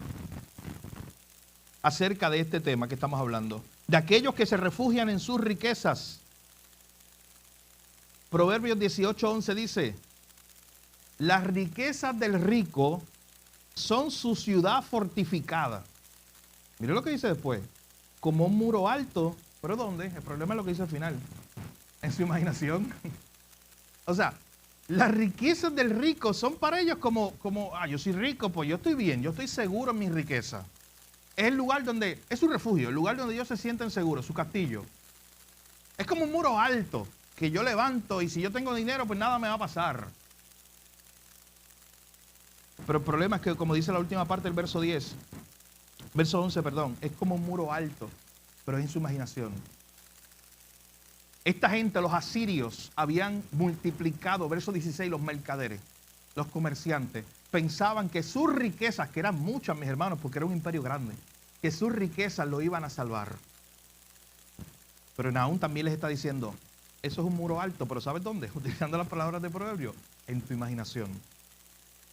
acerca de este tema que estamos hablando. De aquellos que se refugian en sus riquezas. Proverbios 18:11 dice, las riquezas del rico son su ciudad fortificada. Mire lo que dice después. Como un muro alto. ¿Pero dónde? El problema es lo que dice al final. En su imaginación. O sea, las riquezas del rico son para ellos como, yo soy rico, pues yo estoy bien, yo estoy seguro en mi riqueza. Es el lugar donde, es su refugio, el lugar donde ellos se sienten seguros, su castillo. Es como un muro alto que yo levanto y si yo tengo dinero, pues nada me va a pasar. Pero el problema es que, como dice la última parte del verso 10, verso 11, perdón, es como un muro alto, pero es en su imaginación. Esta gente, los asirios, habían multiplicado, verso 16, los mercaderes, los comerciantes. Pensaban que sus riquezas, que eran muchas, mis hermanos, porque era un imperio grande, que sus riquezas lo iban a salvar. Pero Nahum también les está diciendo, eso es un muro alto, pero ¿sabes dónde? Utilizando las palabras de Proverbio, en tu imaginación.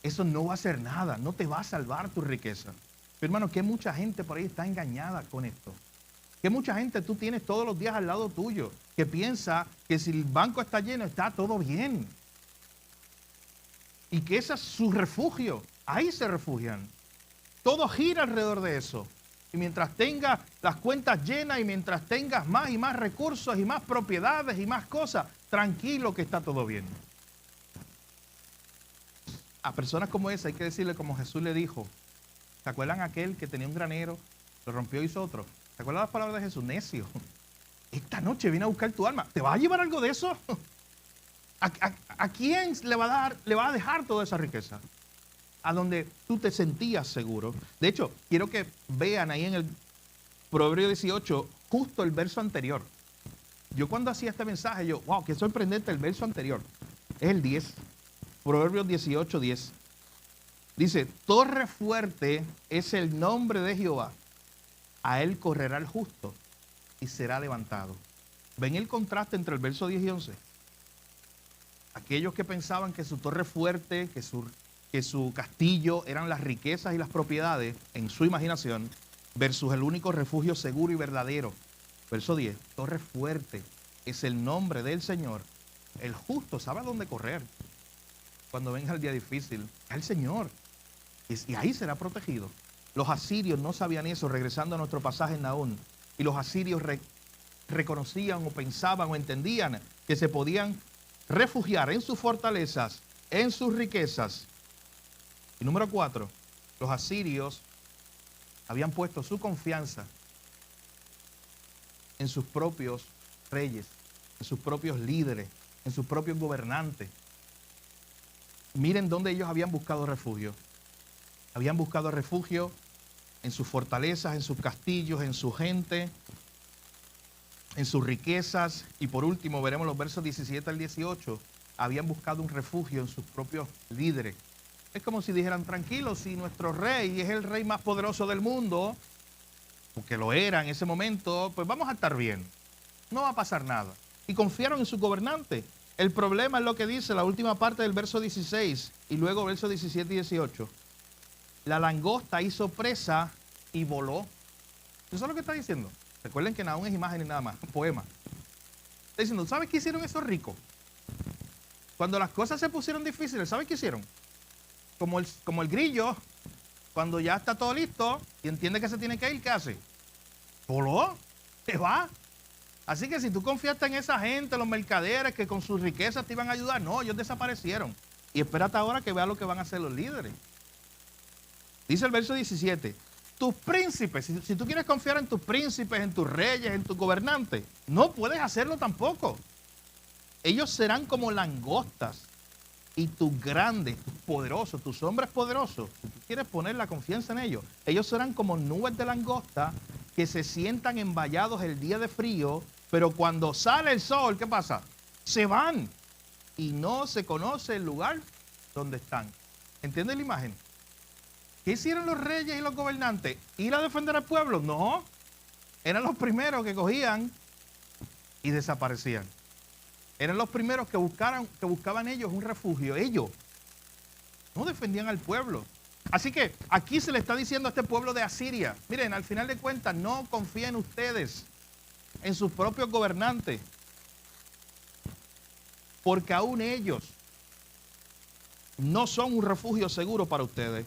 Eso no va a hacer nada, no te va a salvar tu riqueza. Pero hermano, que mucha gente por ahí está engañada con esto. Que mucha gente tú tienes todos los días al lado tuyo, que piensa que si el banco está lleno, está todo bien. Y que ese es su refugio. Ahí se refugian. Todo gira alrededor de eso. y mientras tengas las cuentas llenas y mientras tengas más y más recursos y más propiedades y más cosas, tranquilo que está todo bien. A personas como esa hay que decirle como Jesús le dijo. ¿Se acuerdan aquel que tenía un granero, lo rompió y hizo otro? ¿Se acuerdan las palabras de Jesús? Necio. Esta noche viene a buscar tu alma. ¿Te vas a llevar algo de eso? ¿A quién le va a dejar toda esa riqueza? A donde tú te sentías seguro. De hecho, quiero que vean ahí en el Proverbio 18, justo el verso anterior. Yo cuando hacía este mensaje, wow, qué sorprendente el verso anterior. Es el 10. Proverbios 18, 10. Dice, torre fuerte es el nombre de Jehová. A él correrá el justo y será levantado. ¿Ven el contraste entre el verso 10 y 11? Aquellos que pensaban que su torre fuerte, que su castillo eran las riquezas y las propiedades en su imaginación, versus el único refugio seguro y verdadero. Verso 10, torre fuerte es el nombre del Señor. El justo sabe a dónde correr cuando venga el día difícil. Es el Señor. Y ahí será protegido. Los asirios no sabían eso, regresando a nuestro pasaje en Nahum. Y los asirios reconocían o pensaban o entendían que se podían refugiar en sus fortalezas, en sus riquezas. Y número 4, los asirios habían puesto su confianza en sus propios reyes, en sus propios líderes, en sus propios gobernantes. Miren dónde ellos habían buscado refugio. Habían buscado refugio en sus fortalezas, en sus castillos, en su gente, en sus riquezas. Y por último, veremos los versos 17 al 18. Habían buscado un refugio en sus propios líderes. Es como si dijeran, tranquilos, si nuestro rey es el rey más poderoso del mundo, porque lo era en ese momento, pues vamos a estar bien. No va a pasar nada. Y confiaron en su gobernante. El problema es lo que dice la última parte del verso 16 y luego versos 17 y 18. La langosta hizo presa y voló. ¿Eso es lo que está diciendo? Recuerden que Nahum es imágenes nada más, un poema. Está diciendo, ¿sabes qué hicieron esos ricos? Cuando las cosas se pusieron difíciles, ¿sabes qué hicieron? Como el grillo, cuando ya está todo listo y entiende que se tiene que ir, ¿qué hace? Voló, se va. Así que si tú confiaste en esa gente, los mercaderes que con sus riquezas te iban a ayudar, no, ellos desaparecieron. Y espérate ahora que veas lo que van a hacer los líderes. Dice el verso 17, tus príncipes, si tú quieres confiar en tus príncipes, en tus reyes, en tus gobernantes, no puedes hacerlo tampoco. Ellos serán como langostas y tus grandes, tus poderosos, tus hombres poderosos, si tú quieres poner la confianza en ellos serán como nubes de langosta que se sientan envallados el día de frío, pero cuando sale el sol, ¿qué pasa? Se van y no se conoce el lugar donde están. ¿Entiendes la imagen? ¿Qué hicieron los reyes y los gobernantes? ¿Ir a defender al pueblo? No. Eran los primeros que cogían y desaparecían. Eran los primeros que buscaban ellos un refugio. Ellos no defendían al pueblo. Así que aquí se le está diciendo a este pueblo de Asiria, miren, al final de cuentas, no confíen ustedes en sus propios gobernantes, porque aún ellos no son un refugio seguro para ustedes.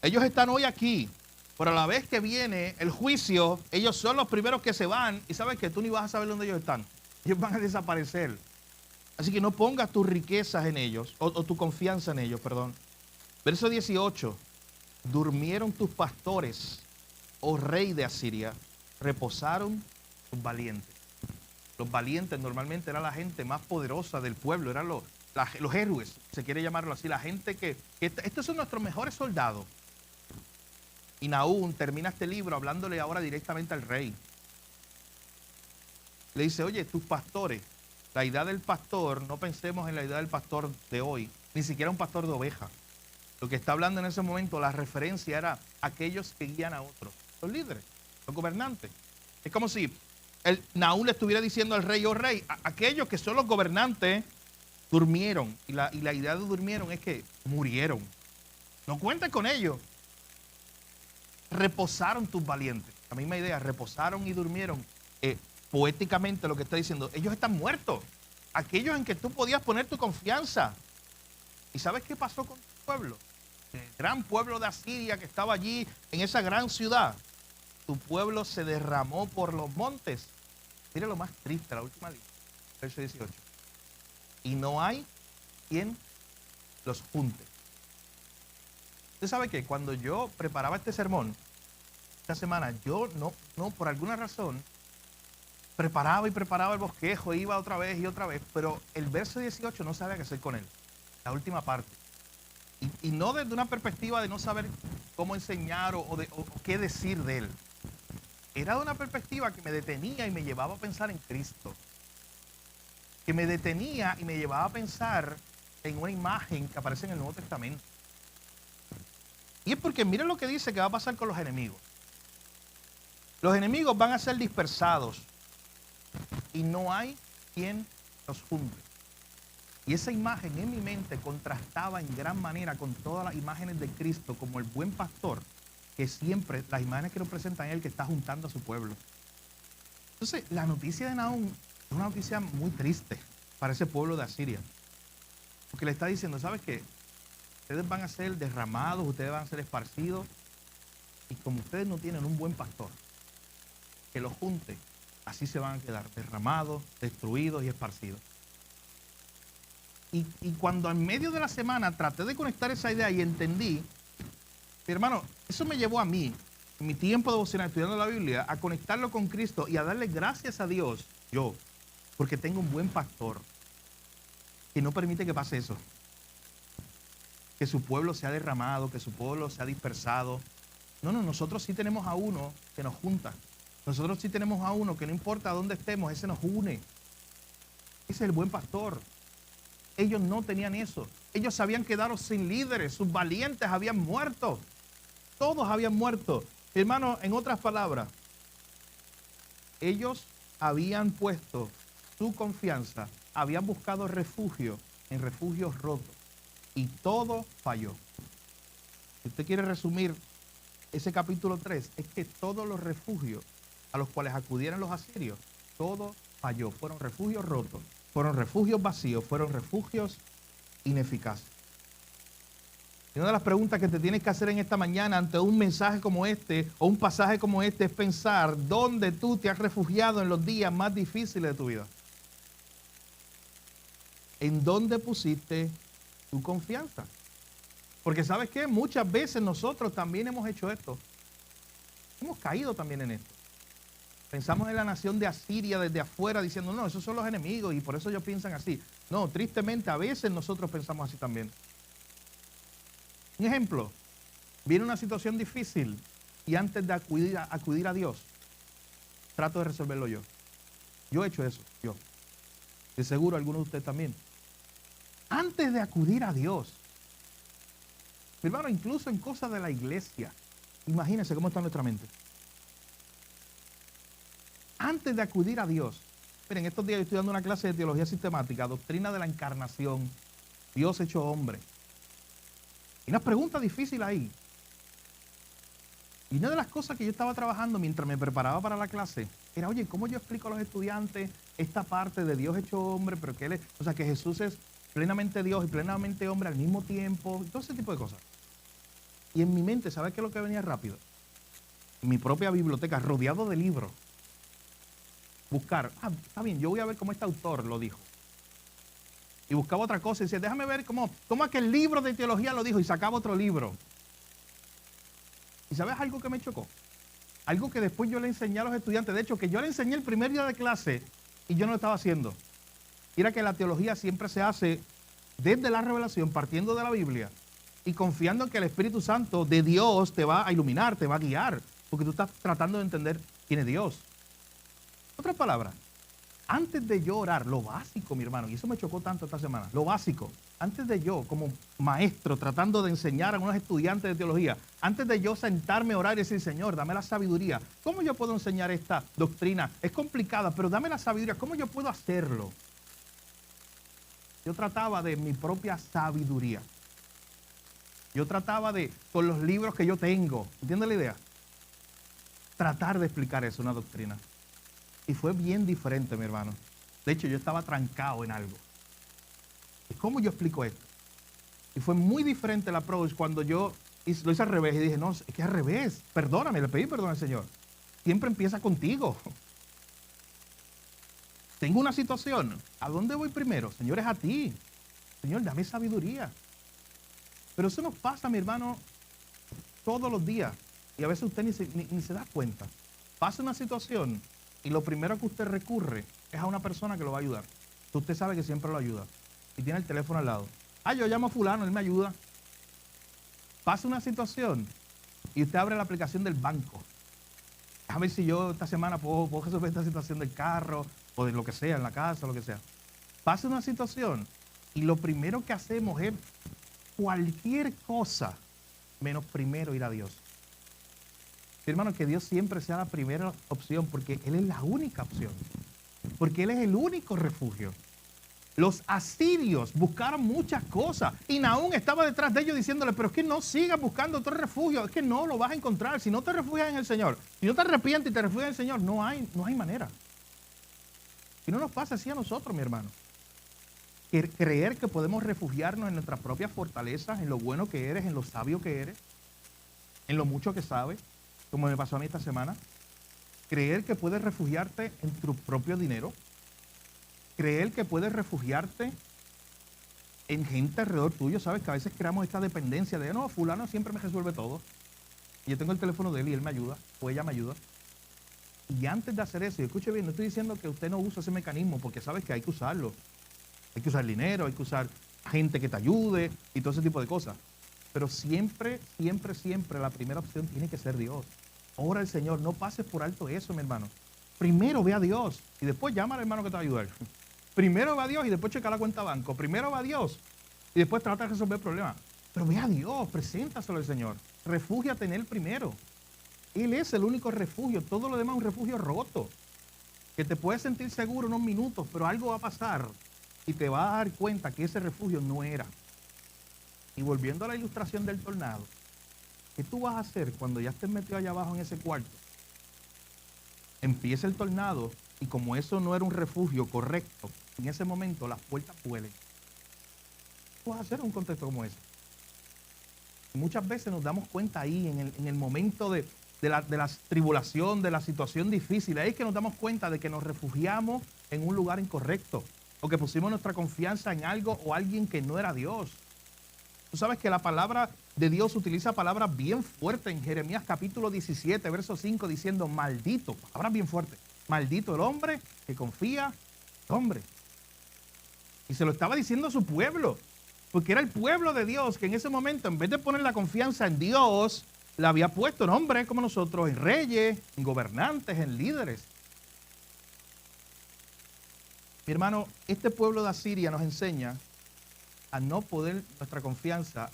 Ellos están hoy aquí, pero a la vez que viene el juicio, ellos son los primeros que se van y sabes que tú ni vas a saber dónde ellos están. Ellos van a desaparecer. Así que no pongas tus riquezas en ellos, o tu confianza en ellos, perdón. Verso 18. Durmieron tus pastores, oh rey de Asiria, reposaron tus valientes. Los valientes normalmente eran la gente más poderosa del pueblo, eran los héroes, se quiere llamarlo así, la gente que estos son nuestros mejores soldados. Y Nahum termina este libro hablándole ahora directamente al rey. Le dice, oye, tus pastores, la idea del pastor, no pensemos en la idea del pastor de hoy, ni siquiera un pastor de ovejas. Lo que está hablando en ese momento, la referencia era aquellos que guían a otros, los líderes, los gobernantes. Es como si Nahum le estuviera diciendo al rey, oh rey, aquellos que son los gobernantes durmieron. Y la idea de durmieron es que murieron. No cuenten con ellos. Reposaron tus valientes. La misma idea, reposaron y durmieron. Poéticamente lo que está diciendo, ellos están muertos. Aquellos en que tú podías poner tu confianza. ¿Y sabes qué pasó con tu pueblo? El gran pueblo de Asiria que estaba allí en esa gran ciudad. tu pueblo se derramó por los montes. Mire lo más triste, la última línea, verso 18. Y no hay quien los junte. Usted sabe que cuando yo preparaba este sermón, esta semana, yo no, por alguna razón, preparaba el bosquejo, iba otra vez y otra vez, pero el verso 18 no sabía qué hacer con él, la última parte. Y no desde una perspectiva de no saber cómo enseñar o qué decir de él. Era de una perspectiva que me detenía y me llevaba a pensar en Cristo. Que me detenía y me llevaba a pensar en una imagen que aparece en el Nuevo Testamento. Y es porque miren lo que dice que va a pasar con los enemigos. Los enemigos van a ser dispersados y no hay quien los junte. Y esa imagen en mi mente contrastaba en gran manera con todas las imágenes de Cristo como el buen pastor, que siempre, las imágenes que nos presentan él, que está juntando a su pueblo. Entonces, la noticia de Nahum es una noticia muy triste para ese pueblo de Asiria. Porque le está diciendo, ¿sabes qué? Ustedes van a ser derramados, ustedes van a ser esparcidos. Y como ustedes no tienen un buen pastor que los junte, así se van a quedar derramados, destruidos y esparcidos. Y cuando en medio de la semana traté de conectar esa idea y entendí, mi hermano, eso me llevó a mí, en mi tiempo devocional estudiando la Biblia, a conectarlo con Cristo y a darle gracias a Dios, yo, porque tengo un buen pastor que no permite que pase eso. Que su pueblo sea derramado, que su pueblo sea dispersado. No, nosotros sí tenemos a uno que nos junta. Nosotros sí tenemos a uno que no importa dónde estemos, ese nos une. Ese es el buen pastor. Ellos no tenían eso. Ellos se habían quedado sin líderes. Sus valientes habían muerto. Todos habían muerto. Hermano, en otras palabras, ellos habían puesto su confianza, habían buscado refugio en refugios rotos. Y todo falló. Si usted quiere resumir ese capítulo 3, es que todos los refugios a los cuales acudieron los asirios, todo falló. Fueron refugios rotos, fueron refugios vacíos, fueron refugios ineficaces. Y una de las preguntas que te tienes que hacer en esta mañana ante un mensaje como este o un pasaje como este es pensar dónde tú te has refugiado en los días más difíciles de tu vida. ¿En dónde pusiste tu confianza? Porque ¿sabes qué? Muchas veces nosotros también hemos hecho esto. Hemos caído también en esto. Pensamos en la nación de Asiria desde afuera diciendo, no, esos son los enemigos y por eso ellos piensan así. No, tristemente a veces nosotros pensamos así también. Un ejemplo, viene una situación difícil y antes de acudir a Dios, trato de resolverlo yo. Yo he hecho eso, yo. De seguro algunos de ustedes también. Antes de acudir a Dios. Mi hermano, incluso en cosas de la iglesia. Imagínense cómo está nuestra mente. Antes de acudir a Dios. Miren, estos días yo estoy dando una clase de teología sistemática, doctrina de la encarnación, Dios hecho hombre. Y una pregunta difícil ahí. Y una de las cosas que yo estaba trabajando mientras me preparaba para la clase era, oye, ¿cómo yo explico a los estudiantes esta parte de Dios hecho hombre, pero que que Jesús es plenamente Dios y plenamente hombre al mismo tiempo? Todo ese tipo de cosas. Y en mi mente, ¿sabes qué es lo que venía rápido? En mi propia biblioteca, rodeado de libros. Buscar, está bien, yo voy a ver cómo este autor lo dijo. Y buscaba otra cosa y decía, déjame ver cómo aquel libro de teología lo dijo, y sacaba otro libro. ¿Y sabes algo que me chocó? Algo que después yo le enseñé a los estudiantes, de hecho, que yo le enseñé el primer día de clase y yo no lo estaba haciendo. Era que la teología siempre se hace desde la revelación, partiendo de la Biblia y confiando en que el Espíritu Santo de Dios te va a iluminar, te va a guiar, porque tú estás tratando de entender quién es Dios. Otras palabras, antes de yo orar, lo básico, mi hermano, y eso me chocó tanto esta semana, lo básico, antes de yo, como maestro, tratando de enseñar a unos estudiantes de teología, antes de yo sentarme a orar y decir, Señor, dame la sabiduría, ¿cómo yo puedo enseñar esta doctrina? Es complicada, pero dame la sabiduría, ¿cómo yo puedo hacerlo? Yo trataba de mi propia sabiduría. Yo trataba de, con los libros que yo tengo, ¿entiendes la idea? Tratar de explicar eso, una doctrina. Y fue bien diferente, mi hermano. De hecho, yo estaba trancado en algo. ¿Y cómo yo explico esto? Y fue muy diferente el approach cuando yo lo hice al revés y dije, no, es que al revés. Perdóname, le pedí perdón al Señor. siempre empieza contigo. Tengo una situación. ¿A dónde voy primero? Señor, es a ti. Señor, dame sabiduría. Pero eso nos pasa, mi hermano, todos los días. Y a veces usted ni se da cuenta. Pasa una situación y lo primero que usted recurre es a una persona que lo va a ayudar. Usted sabe que siempre lo ayuda. Y tiene el teléfono al lado. Yo llamo a fulano, él me ayuda. Pasa una situación y usted abre la aplicación del banco. A ver si yo esta semana puedo resolver esta situación del carro o de lo que sea, en la casa, lo que sea. Pasa una situación y lo primero que hacemos es cualquier cosa menos primero ir a Dios. Hermano, que Dios siempre sea la primera opción porque Él es la única opción. Porque Él es el único refugio. Los asirios buscaron muchas cosas y Nahum estaba detrás de ellos diciéndole, pero es que no sigas buscando otro refugio, es que no lo vas a encontrar. Si no te refugias en el Señor, si no te arrepientes y te refugias en el Señor, no hay manera. Y no nos pasa así a nosotros, mi hermano. Creer que podemos refugiarnos en nuestras propias fortalezas, en lo bueno que eres, en lo sabio que eres, en lo mucho que sabes, como me pasó a mí esta semana. Creer que puedes refugiarte en tu propio dinero. Creer que puedes refugiarte en gente alrededor tuyo. Sabes que a veces creamos esta dependencia de, no, fulano siempre me resuelve todo. Y yo tengo el teléfono de él y él me ayuda, o ella me ayuda. Y antes de hacer eso, y escuche bien, no estoy diciendo que usted no usa ese mecanismo, porque sabes que hay que usarlo. Hay que usar dinero, hay que usar gente que te ayude y todo ese tipo de cosas. Pero siempre, siempre, siempre la primera opción tiene que ser Dios. Ora al Señor, no pases por alto eso, mi hermano. Primero ve a Dios y después llama al hermano que te va a ayudar. Primero va a Dios y después checa la cuenta banco. Primero va a Dios y después trata de resolver el problema. Pero ve a Dios, preséntaselo al Señor. Refúgiate en Él primero. Él es el único refugio. Todo lo demás es un refugio roto. Que te puedes sentir seguro unos minutos, pero algo va a pasar y te vas a dar cuenta que ese refugio no era. Y volviendo a la ilustración del tornado, ¿qué tú vas a hacer cuando ya estés metido allá abajo en ese cuarto? Empieza el tornado y como eso no era un refugio correcto, en ese momento las puertas vuelen. ¿Qué vas a hacer en un contexto como ese? Y muchas veces nos damos cuenta ahí, en el momento de la tribulación, de la situación difícil, ahí es que nos damos cuenta de que nos refugiamos en un lugar incorrecto o que pusimos nuestra confianza en algo o alguien que no era Dios. Tú sabes que la palabra de Dios utiliza palabras bien fuertes en Jeremías capítulo 17, verso 5, diciendo maldito, palabras bien fuertes, maldito el hombre que confía en el hombre. Y se lo estaba diciendo a su pueblo, porque era el pueblo de Dios que en ese momento, en vez de poner la confianza en Dios, la había puesto en hombres como nosotros, en reyes, en gobernantes, en líderes. Mi hermano, este pueblo de Asiria nos enseña a no poner nuestra confianza,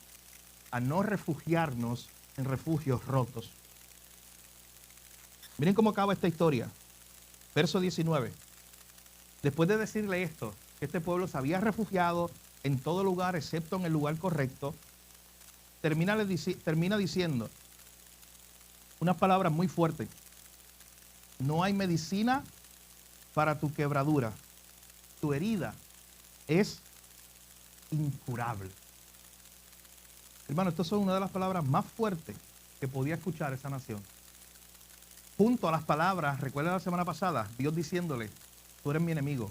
a no refugiarnos en refugios rotos. Miren cómo acaba esta historia. Verso 19. Después de decirle esto, que este pueblo se había refugiado en todo lugar excepto en el lugar correcto, termina diciendo unas palabras muy fuertes. No hay medicina para tu quebradura. Tu herida es incurable. Hermano, estas son una de las palabras más fuertes que podía escuchar esa nación. Junto a las palabras, recuerda la semana pasada, Dios diciéndole, tú eres mi enemigo,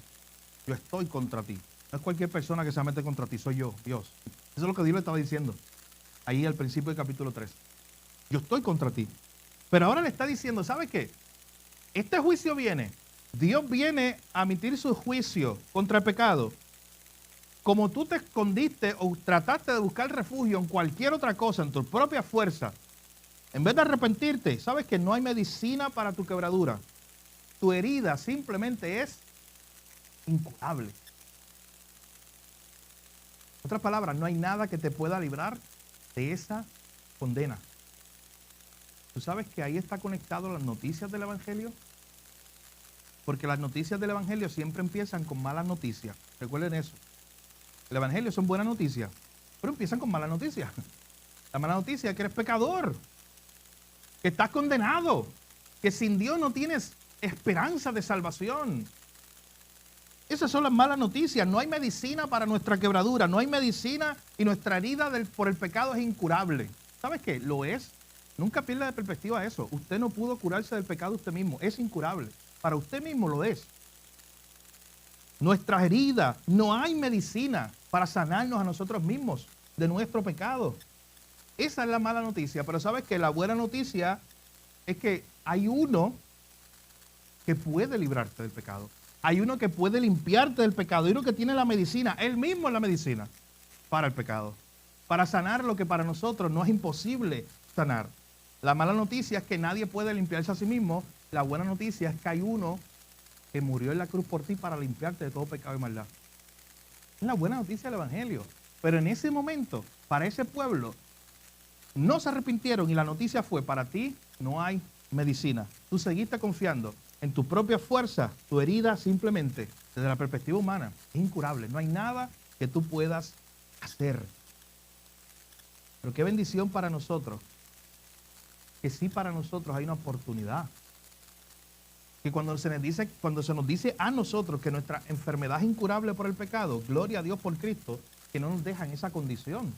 yo estoy contra ti. No es cualquier persona que se mete contra ti, soy yo, Dios. Eso es lo que Dios le estaba diciendo ahí al principio del capítulo 3. Yo estoy contra ti. Pero ahora le está diciendo, ¿sabes qué? Este juicio viene. Dios viene a emitir su juicio contra el pecado. Como tú te escondiste o trataste de buscar refugio en cualquier otra cosa, en tu propia fuerza, en vez de arrepentirte, sabes que no hay medicina para tu quebradura. Tu herida simplemente es incurable. En otras palabras, no hay nada que te pueda librar de esa condena. ¿Tú sabes que ahí está conectado las noticias del Evangelio? Porque las noticias del Evangelio siempre empiezan con malas noticias. Recuerden eso. El Evangelio son buenas noticias, pero empiezan con malas noticias. La mala noticia es que eres pecador, que estás condenado, que sin Dios no tienes esperanza de salvación. Esas son las malas noticias. No hay medicina para nuestra quebradura, no hay medicina y nuestra herida por el pecado es incurable. ¿Sabes qué? Lo es. Nunca pierda de perspectiva eso. Usted no pudo curarse del pecado usted mismo. Es incurable. Para usted mismo lo es. Nuestras heridas, no hay medicina para sanarnos a nosotros mismos de nuestro pecado. Esa es la mala noticia. Pero sabes que la buena noticia es que hay uno que puede librarte del pecado. Hay uno que puede limpiarte del pecado. Hay uno que tiene la medicina. Él mismo es la medicina para el pecado. Para sanar lo que para nosotros no es imposible sanar. La mala noticia es que nadie puede limpiarse a sí mismo. La buena noticia es que hay uno que murió en la cruz por ti para limpiarte de todo pecado y maldad. Es la buena noticia del Evangelio. Pero en ese momento, para ese pueblo, no se arrepintieron y la noticia fue: para ti no hay medicina. Tú seguiste confiando en tu propia fuerza. Tu herida simplemente, desde la perspectiva humana, es incurable. No hay nada que tú puedas hacer. Pero qué bendición para nosotros, que sí, para nosotros hay una oportunidad. Que cuando se nos dice a nosotros que nuestra enfermedad es incurable por el pecado, gloria a Dios por Cristo, que no nos deja en esa condición.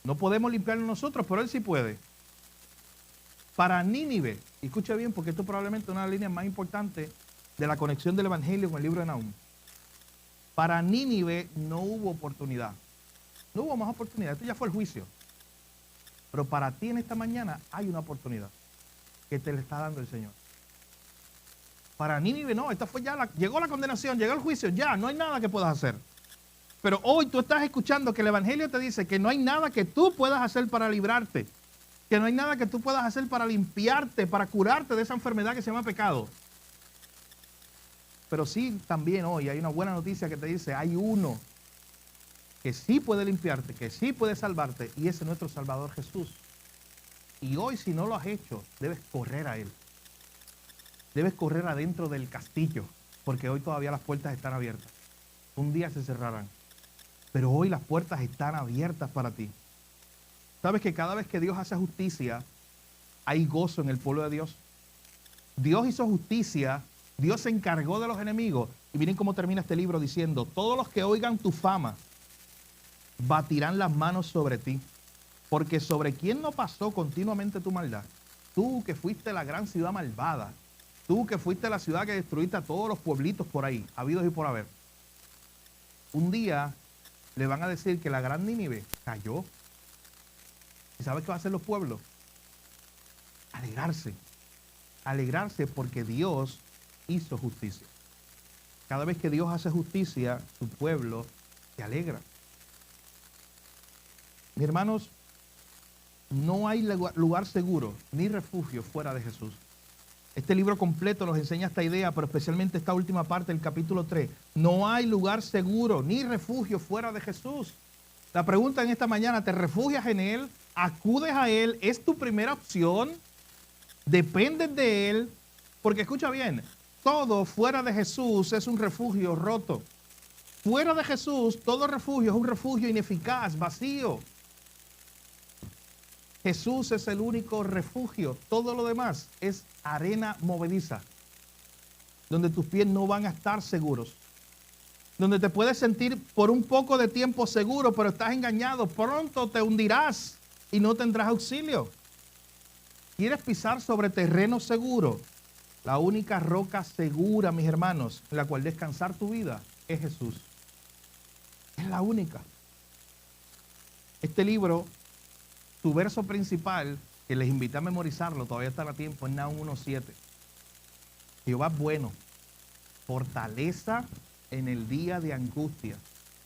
No podemos limpiarlo nosotros, pero Él sí puede. Para Nínive, y escucha bien, porque esto es probablemente una de las líneas más importantes de la conexión del Evangelio con el libro de Nahum. Para Nínive no hubo oportunidad. No hubo más oportunidad. Esto ya fue el juicio. Pero para ti en esta mañana hay una oportunidad que te le está dando el Señor. Para Nínive no, esta fue ya llegó la condenación, llegó el juicio, ya no hay nada que puedas hacer. Pero hoy tú estás escuchando que el Evangelio te dice que no hay nada que tú puedas hacer para librarte, que no hay nada que tú puedas hacer para limpiarte, para curarte de esa enfermedad que se llama pecado. Pero sí, también hoy hay una buena noticia que te dice: hay uno que sí puede limpiarte, que sí puede salvarte, y ese es nuestro Salvador Jesús. Y hoy, si no lo has hecho, debes correr a Él. Debes correr adentro del castillo, porque hoy todavía las puertas están abiertas. Un día se cerrarán, pero hoy las puertas están abiertas para ti. ¿Sabes que cada vez que Dios hace justicia, hay gozo en el pueblo de Dios? Dios hizo justicia, Dios se encargó de los enemigos. Y miren cómo termina este libro diciendo: todos los que oigan tu fama batirán las manos sobre ti, porque sobre quién no pasó continuamente tu maldad. Tú que fuiste la gran ciudad malvada, tú que fuiste la ciudad que destruiste a todos los pueblitos por ahí, habidos y por haber. Un día le van a decir que la gran Nínive cayó. ¿Y sabes qué va a hacer los pueblos? Alegrarse. Alegrarse porque Dios hizo justicia. Cada vez que Dios hace justicia, su pueblo se alegra. Mis hermanos, no hay lugar seguro ni refugio fuera de Jesús. Este libro completo nos enseña esta idea, pero especialmente esta última parte del capítulo 3. No hay lugar seguro ni refugio fuera de Jesús. La pregunta en esta mañana: ¿te refugias en Él? ¿Acudes a Él? ¿Es tu primera opción? ¿Dependes de Él? Porque escucha bien, todo fuera de Jesús es un refugio roto. Fuera de Jesús, todo refugio es un refugio ineficaz, vacío. Jesús es el único refugio. Todo lo demás es arena movediza, donde tus pies no van a estar seguros, donde te puedes sentir por un poco de tiempo seguro, pero estás engañado. Pronto te hundirás y no tendrás auxilio. ¿Quieres pisar sobre terreno seguro? La única roca segura, mis hermanos, en la cual descansar tu vida es Jesús. Es la única. Este libro, su verso principal, que les invité a memorizarlo, todavía está a tiempo, es Nahum 1:7. Jehová es bueno, fortaleza en el día de angustia,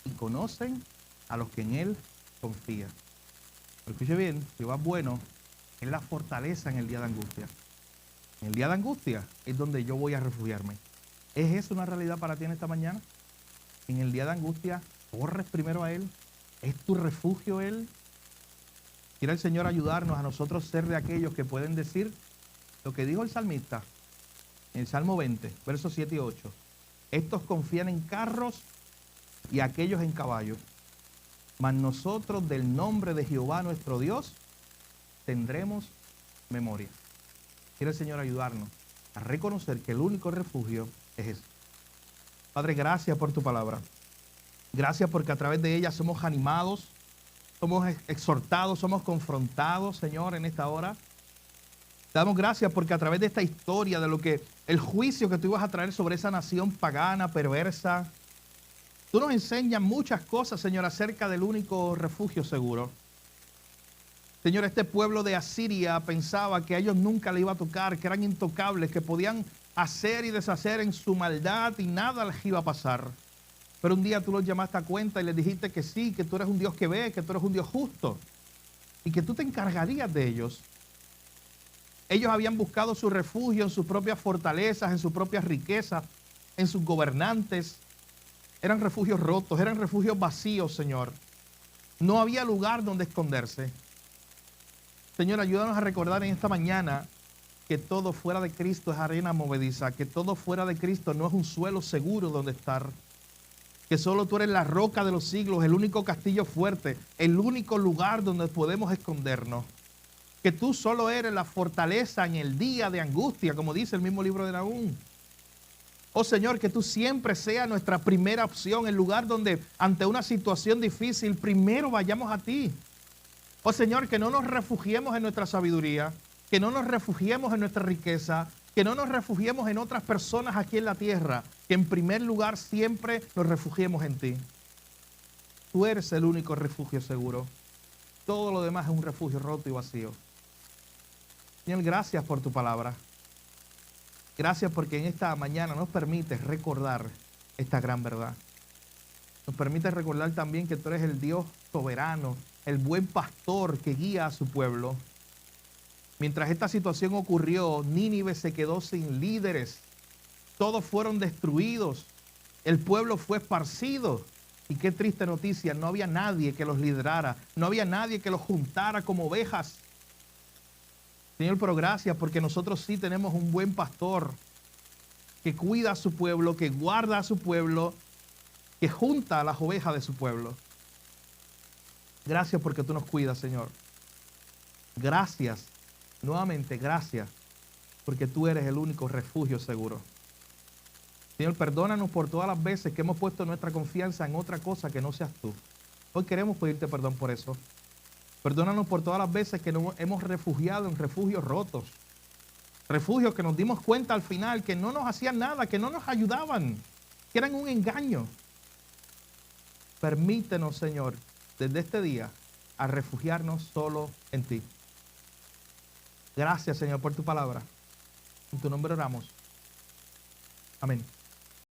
y conocen a los que en Él confían. Pero escuche bien, Jehová es bueno, es la fortaleza en el día de angustia. En el día de angustia es donde yo voy a refugiarme. ¿Es eso una realidad para ti en esta mañana? En el día de angustia, corres primero a Él. ¿Es tu refugio Él? Quiere el Señor ayudarnos a nosotros ser de aquellos que pueden decir lo que dijo el salmista en el Salmo 20, versos 7 y 8. Estos confían en carros y aquellos en caballos, mas nosotros del nombre de Jehová nuestro Dios tendremos memoria. Quiere el Señor ayudarnos a reconocer que el único refugio es ese. Padre, gracias por tu palabra. Gracias porque a través de ella somos animados, somos exhortados, somos confrontados, Señor, en esta hora. Te damos gracias porque a través de esta historia, de lo que el juicio que tú ibas a traer sobre esa nación pagana, perversa, tú nos enseñas muchas cosas, Señor, acerca del único refugio seguro. Señor, este pueblo de Asiria pensaba que a ellos nunca le iba a tocar, que eran intocables, que podían hacer y deshacer en su maldad y nada les iba a pasar. Pero un día tú los llamaste a cuenta y les dijiste que sí, que tú eres un Dios que ve, que tú eres un Dios justo y que tú te encargarías de ellos. Ellos habían buscado su refugio en sus propias fortalezas, en sus propias riquezas, en sus gobernantes. Eran refugios rotos, eran refugios vacíos, Señor. No había lugar donde esconderse. Señor, ayúdanos a recordar en esta mañana que todo fuera de Cristo es arena movediza, que todo fuera de Cristo no es un suelo seguro donde estar, que solo tú eres la roca de los siglos, el único castillo fuerte, el único lugar donde podemos escondernos, que tú solo eres la fortaleza en el día de angustia, como dice el mismo libro de Nahum. Oh Señor, que tú siempre seas nuestra primera opción, el lugar donde ante una situación difícil primero vayamos a ti. Oh Señor, que no nos refugiemos en nuestra sabiduría, que no nos refugiemos en nuestra riqueza, que no nos refugiemos en otras personas aquí en la tierra, que en primer lugar siempre nos refugiemos en ti. Tú eres el único refugio seguro. Todo lo demás es un refugio roto y vacío. Señor, gracias por tu palabra. Gracias porque en esta mañana nos permites recordar esta gran verdad. Nos permites recordar también que tú eres el Dios soberano, el buen pastor que guía a su pueblo. Mientras esta situación ocurrió, Nínive se quedó sin líderes. Todos fueron destruidos. El pueblo fue esparcido. Y qué triste noticia, no había nadie que los liderara. No había nadie que los juntara como ovejas. Señor, pero gracias porque nosotros sí tenemos un buen pastor que cuida a su pueblo, que guarda a su pueblo, que junta a las ovejas de su pueblo. Gracias porque tú nos cuidas, Señor. Gracias, nuevamente gracias, porque tú eres el único refugio seguro. Señor, perdónanos por todas las veces que hemos puesto nuestra confianza en otra cosa que no seas tú. Hoy queremos pedirte perdón por eso. Perdónanos por todas las veces que nos hemos refugiado en refugios rotos. Refugios que nos dimos cuenta al final que no nos hacían nada, que no nos ayudaban, que eran un engaño. Permítenos, Señor, desde este día a refugiarnos solo en ti. Gracias, Señor, por tu palabra. En tu nombre oramos. Amén.